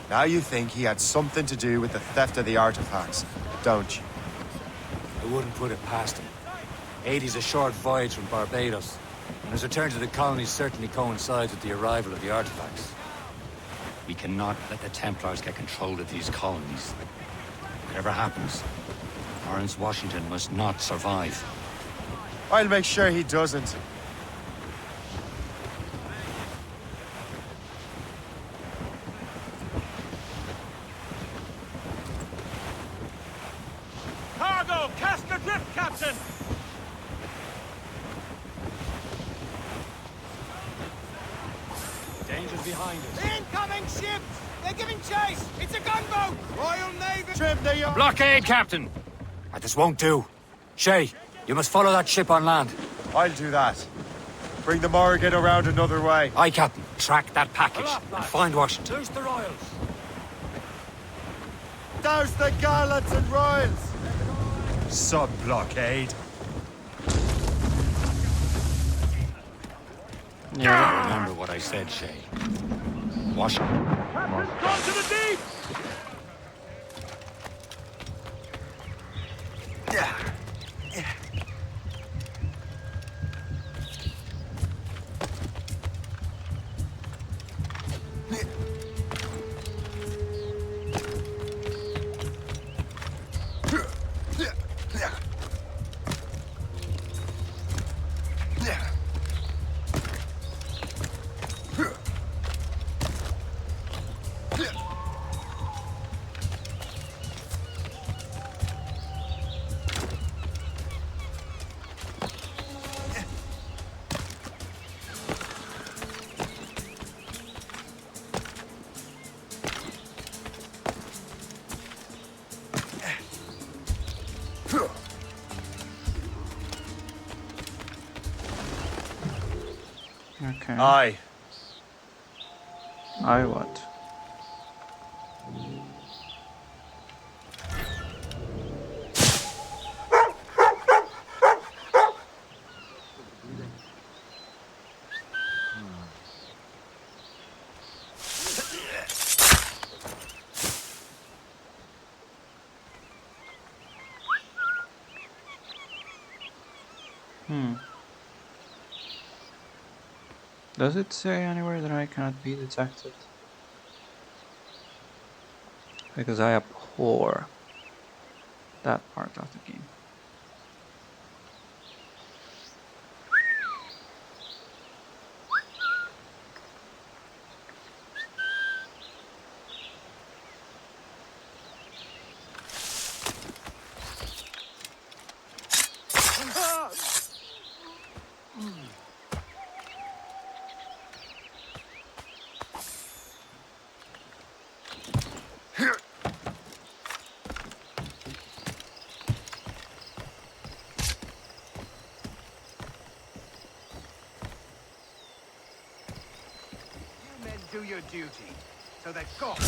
Now you think he had something to do with the theft of the artifacts, don't you? I wouldn't put it past him. 80's a short voyage from Barbados, and his return to the colonies certainly coincides with the arrival of the artifacts. We cannot let the Templars get control of these colonies. Whatever happens, Lawrence Washington must not survive. I'll make sure he doesn't. Cargo! Cast adrift, Captain! Danger's behind us. Incoming ships! They're giving chase! It's a gunboat! Royal Navy! Trim the yard! Blockade, Captain! This won't do. Shay, you must follow that ship on land. I'll do that. Bring the Morrigan around another way. Aye, Captain. Track that package and find Washington. Loose the royals. Douse the gallants and royals! Sub-blockade. Yeah. Remember what I said, Shay. Washington. Gone to the deep! Okay. Aye. Aye what? Does it say anywhere that I cannot be detected? Because I abhor that part of the game. Do your duty, so that God...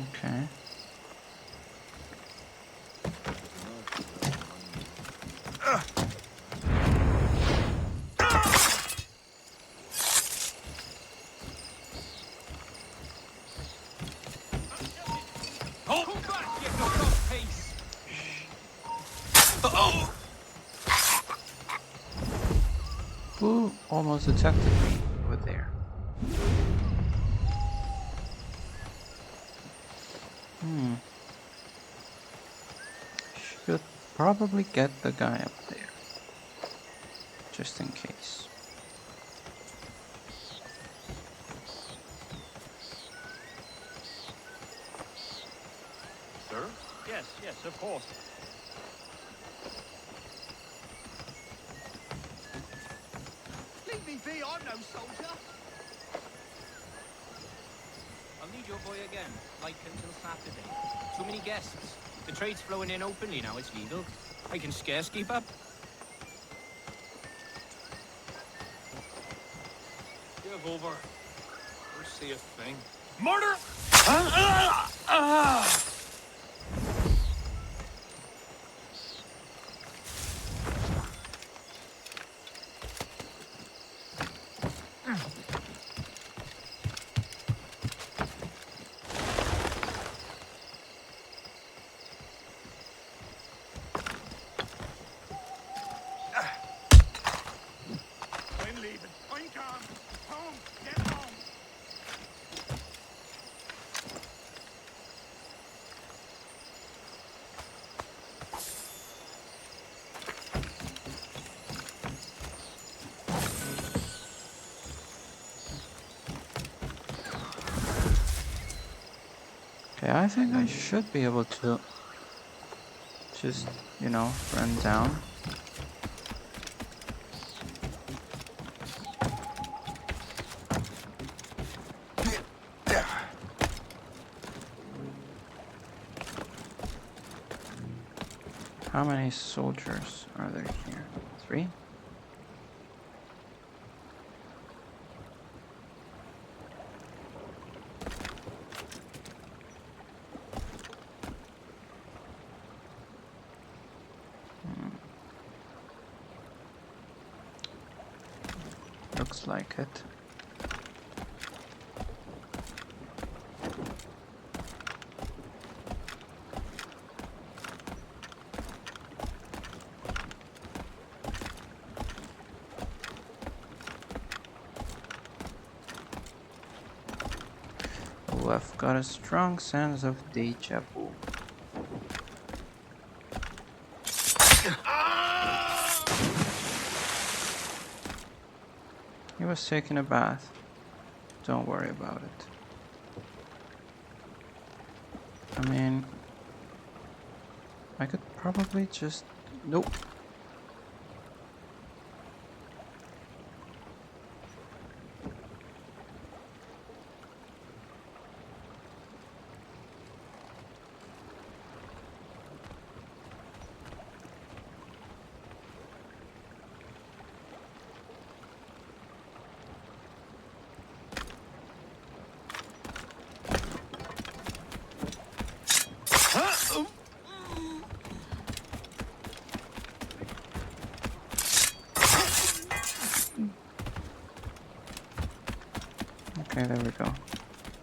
Okay. Hold back, you dog piece! Oh! Who almost detected me over there? Should probably get the guy up there. Just in case. Sir? Yes, of course. Leave me be, I'm no soldier! I'll need your boy again, like until Saturday. Too many guests. The trade's flowing in openly now, it's legal. I can scarce keep up. Give over. Or see a thing. Murder! I'm leaving. I'm gone. Home. Get home. Okay, I think I should be able to just, you know, run down. How many soldiers are there here? 3? Looks like it. Oh, I've got a strong sense of deja vu. He was taking a bath. Don't worry about it. I mean, I could probably just... Nope. Okay, there we go.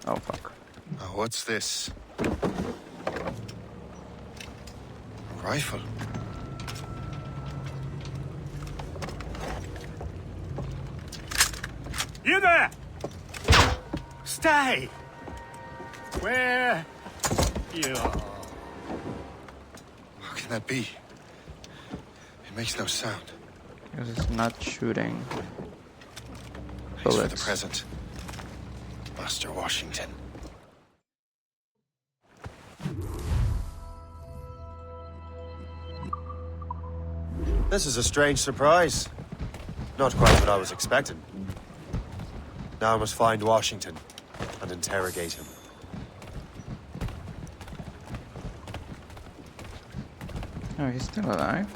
Oh, fuck. Oh, what's this? A rifle. You there! Stay! Where you are? How can that be? It makes no sound. Because it's not shooting Thanks for the bullets. present, Master Washington. This is a strange surprise. Not quite what I was expecting. Now I must find Washington and interrogate him. Oh, he's still alive.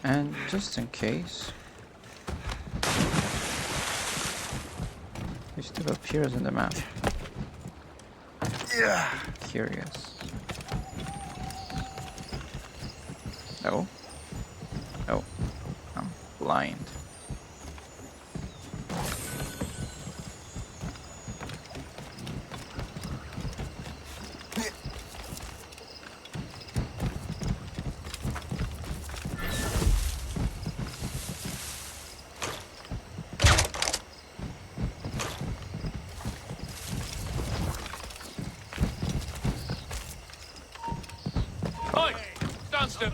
And just in case, still appears in the map. Yeah. Curious. No. Oh. I'm blind. Stand still.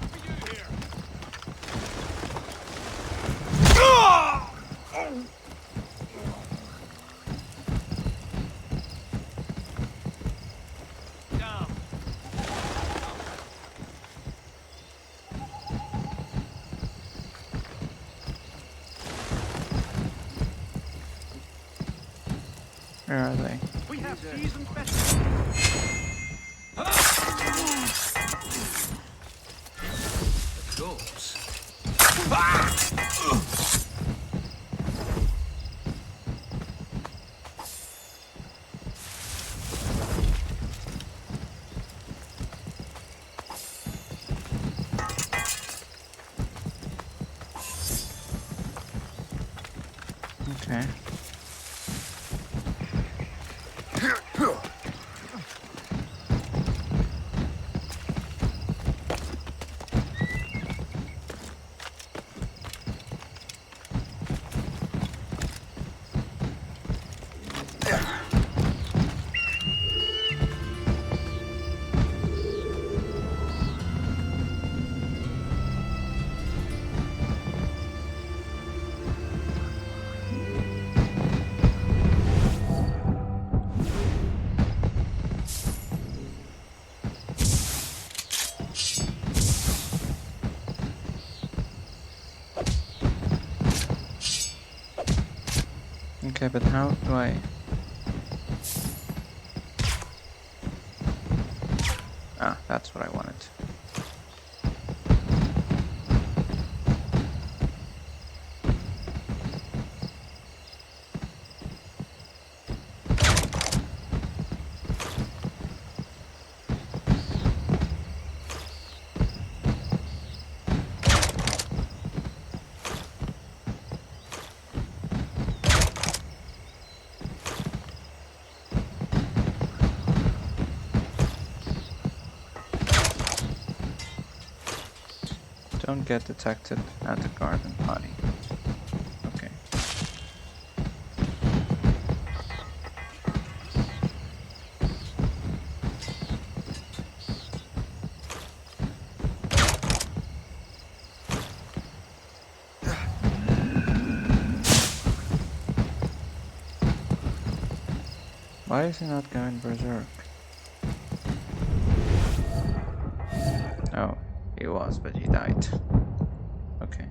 Where are they? We have seasoned veterans. Goes. Okay. Okay, but how do I... Ah, that's what I wanted. Don't get detected at the garden party. Okay. Why is he not going berserk? Oh. He was, but he died. Okay.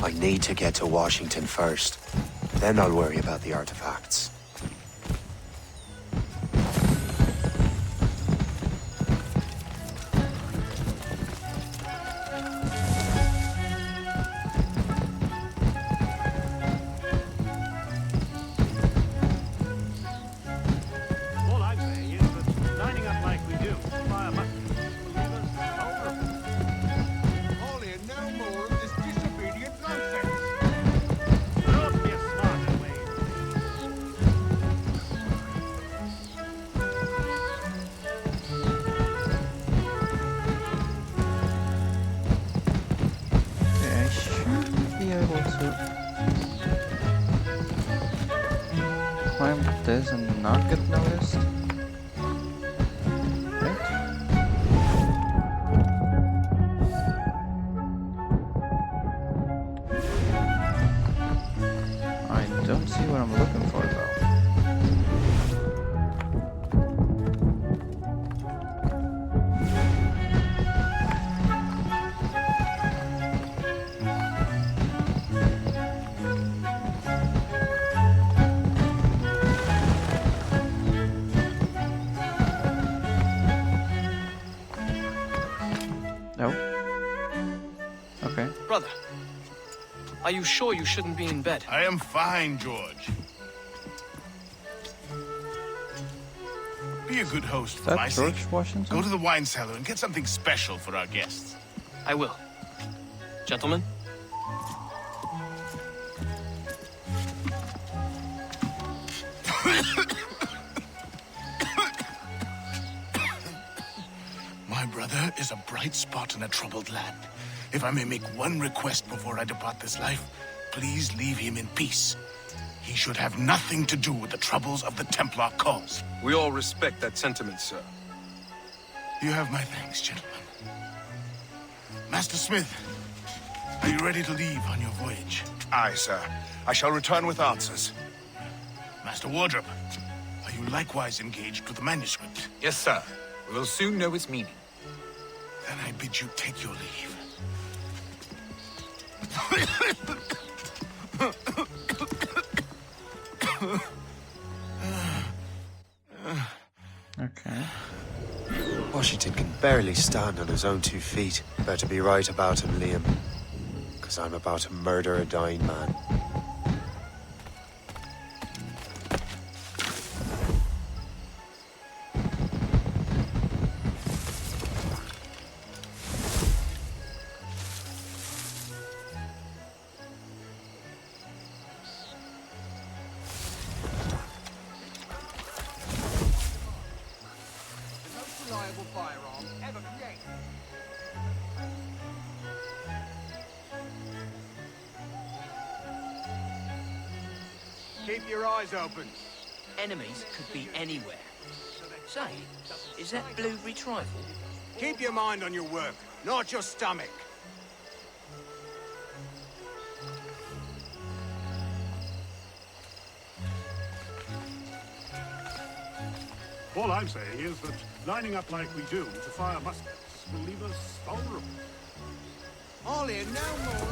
I need to get to Washington first. Then I'll worry about the artifacts. All I'm saying is that lining up like we do, fire musket will leave us vulnerable. Only no more of this disobedient nonsense. There ought to be a smarter way. Okay, I should be able to climb this and not get noticed. Right? I don't see what I'm looking for though. Are you sure you shouldn't be in bed? I am fine, George. Be a good host for my sake. George Washington? Go to the wine cellar and get something special for our guests. I will. Gentlemen? My brother is a bright spot in a troubled land. If I may make one request before I depart this life, please leave him in peace. He should have nothing to do with the troubles of the Templar cause. We all respect that sentiment, sir. You have my thanks, gentlemen. Master Smith, are you ready to leave on your voyage? Aye, sir. I shall return with answers. Master Wardrop, are you likewise engaged with the manuscript? Yes, sir. We will soon know its meaning. Then I bid you take your leave. Okay. Washington can barely stand on his own 2 feet. Better be right about him, Liam. Because I'm about to murder a dying man. Keep your eyes open. Enemies could be anywhere. Say, is that Blueberry's rifle? Keep your mind on your work, not your stomach. All I'm saying is that lining up like we do to fire muskets will leave us vulnerable. Ollie, no more.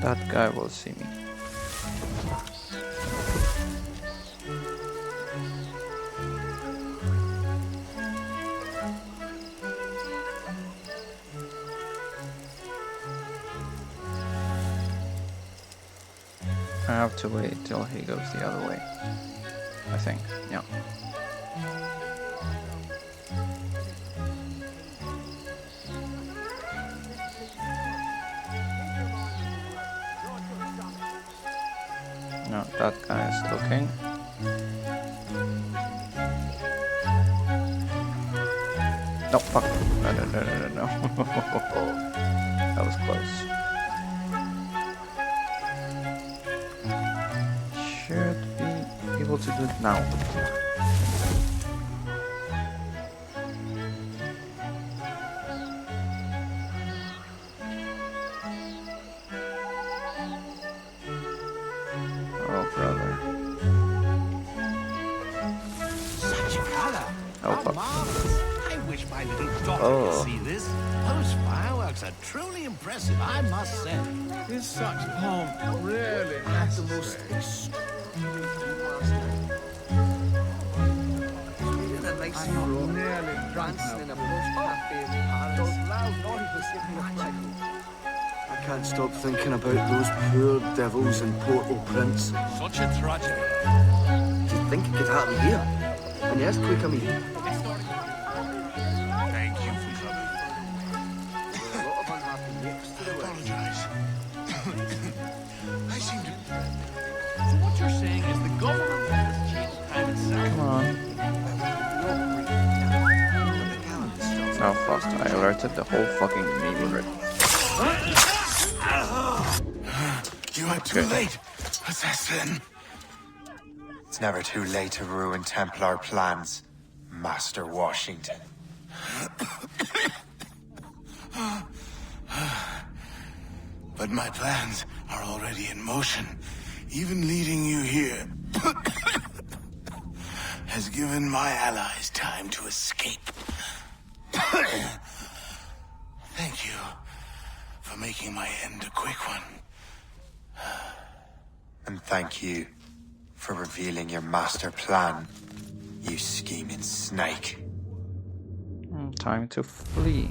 That guy will see me. I have to wait till he goes the other way. I think, yeah. No, that guy is looking. No, fuck. No. That was close. Should be able to do it now. Oh, brother. Such color. Oh, fuck. Marvelous. I wish my little daughter could see this. Those fireworks are truly impressive, I must say. Is such pomp really the most I'm nearly drunk now. I can't stop thinking about those poor devils in Port-au-Prince. Such a tragedy. Do you think it could happen here? An earthquake, I mean. Thank you for coming. I apologize. I seem to... So what you're saying is the government has changed time itself? Come on. Oh fuck, I alerted the whole fucking neighborhood. You are too late, assassin. It's never too late to ruin Templar plans, Master Washington. But my plans are already in motion. Even leading you here has given my allies time to escape. Thank you for making my end a quick one. And thank you for revealing your master plan, you scheming snake. Time to flee.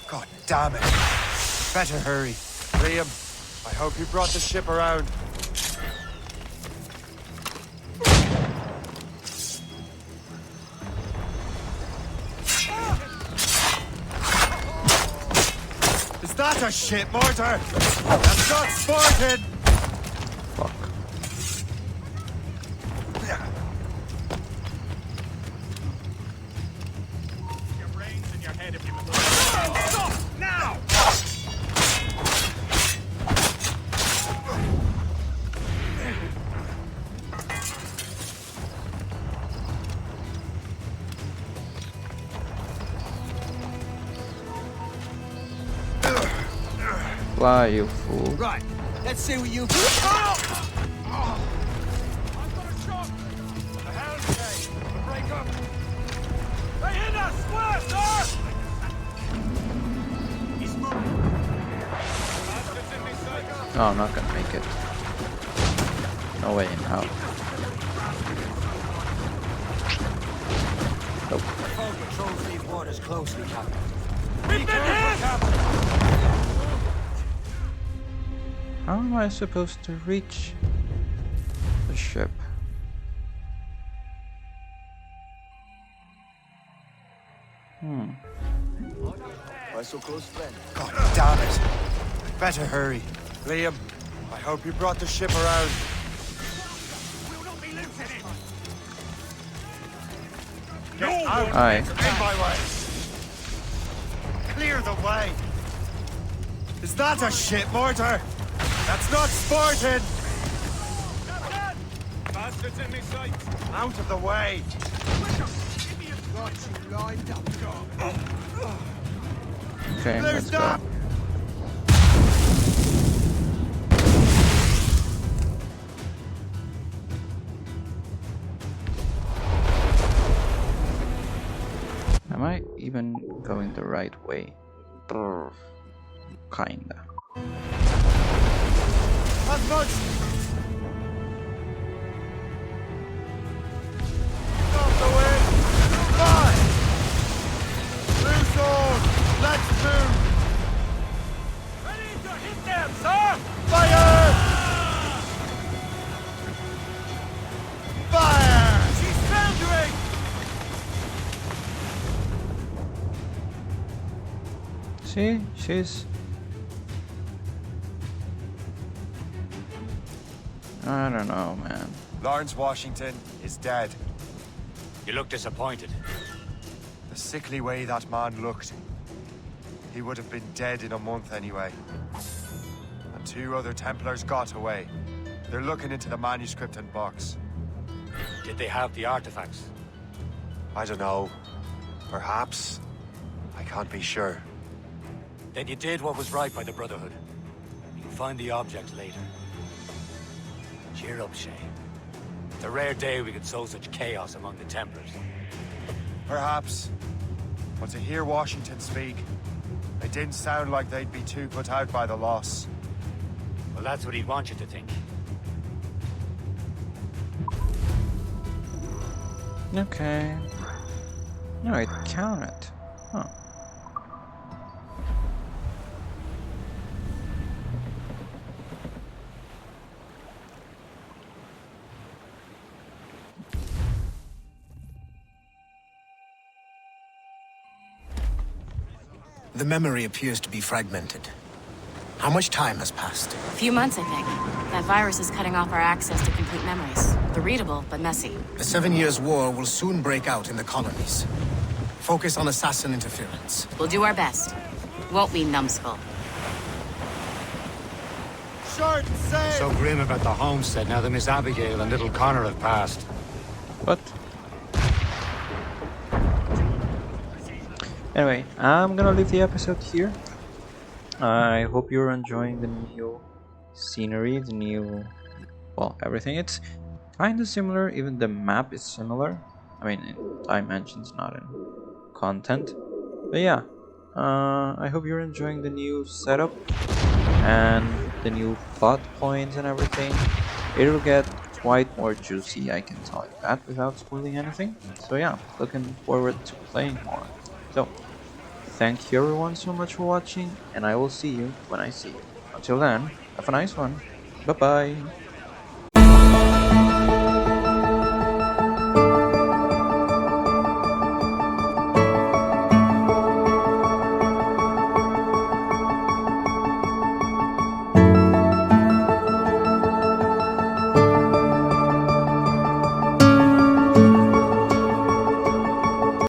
God damn it. Better hurry. Liam, I hope you brought the ship around. Is that a ship mortar? That's not Spartan! Fuck. Your brains in your head if you stop now! Fly, you fool. Right, let's see what you I've got a shot! The hell's day? Break up! They hit us! Square, sir! He's moving. No, I'm not gonna make it. No way in hell. Nope. Foe patrols these waters closely, Captain. We've been hit! How am I supposed to reach the ship? Why so close, friend? God damn it. Better hurry. Liam, I hope you brought the ship around. We'll not be losing it! Get out! Aye. In my way! Clear the way! Is that a ship mortar? That's not Spartan! Bastards in me sights! Out of the way! Got you lined up, dog. Okay, let's go. Am I even going the right way? Brr. Kinda. As much! Off the way! Fly! Loose on! Let's move! Ready to hit them, sir! Fire! Fire! She's foundering! See, she's... I don't know, man. Lawrence Washington is dead. You look disappointed. The sickly way that man looked. He would have been dead in a month anyway. And 2 other Templars got away. They're looking into the manuscript and box. Did they have the artifacts? I don't know. Perhaps. I can't be sure. Then you did what was right by the Brotherhood. You'll find the object later. Cheer up, Shay. It's a rare day we could sow such chaos among the Templars. Perhaps. But to hear Washington speak, it didn't sound like they'd be too put out by the loss. Well, that's what he'd want you to think. Okay. No, it counted. Huh. The memory appears to be fragmented. How much time has passed? A few months, I think. That virus is cutting off our access to complete memories. They're readable, but messy. The 7 Years' War will soon break out in the colonies. Focus on assassin interference. We'll do our best. Won't we, numbskull? Short and safe! So grim about the homestead now that Miss Abigail and little Connor have passed. What? Anyway, I'm gonna leave the episode here. I hope you're enjoying the new scenery, the new, well, everything. It's kinda similar, even the map is similar. I mean, in dimensions, not in content. But yeah, I hope you're enjoying the new setup and the new plot points and everything. It'll get quite more juicy, I can tell you that without spoiling anything. So yeah, looking forward to playing more. So, thank you everyone so much for watching, and I will see you when I see you. Until then, have a nice one. Bye bye.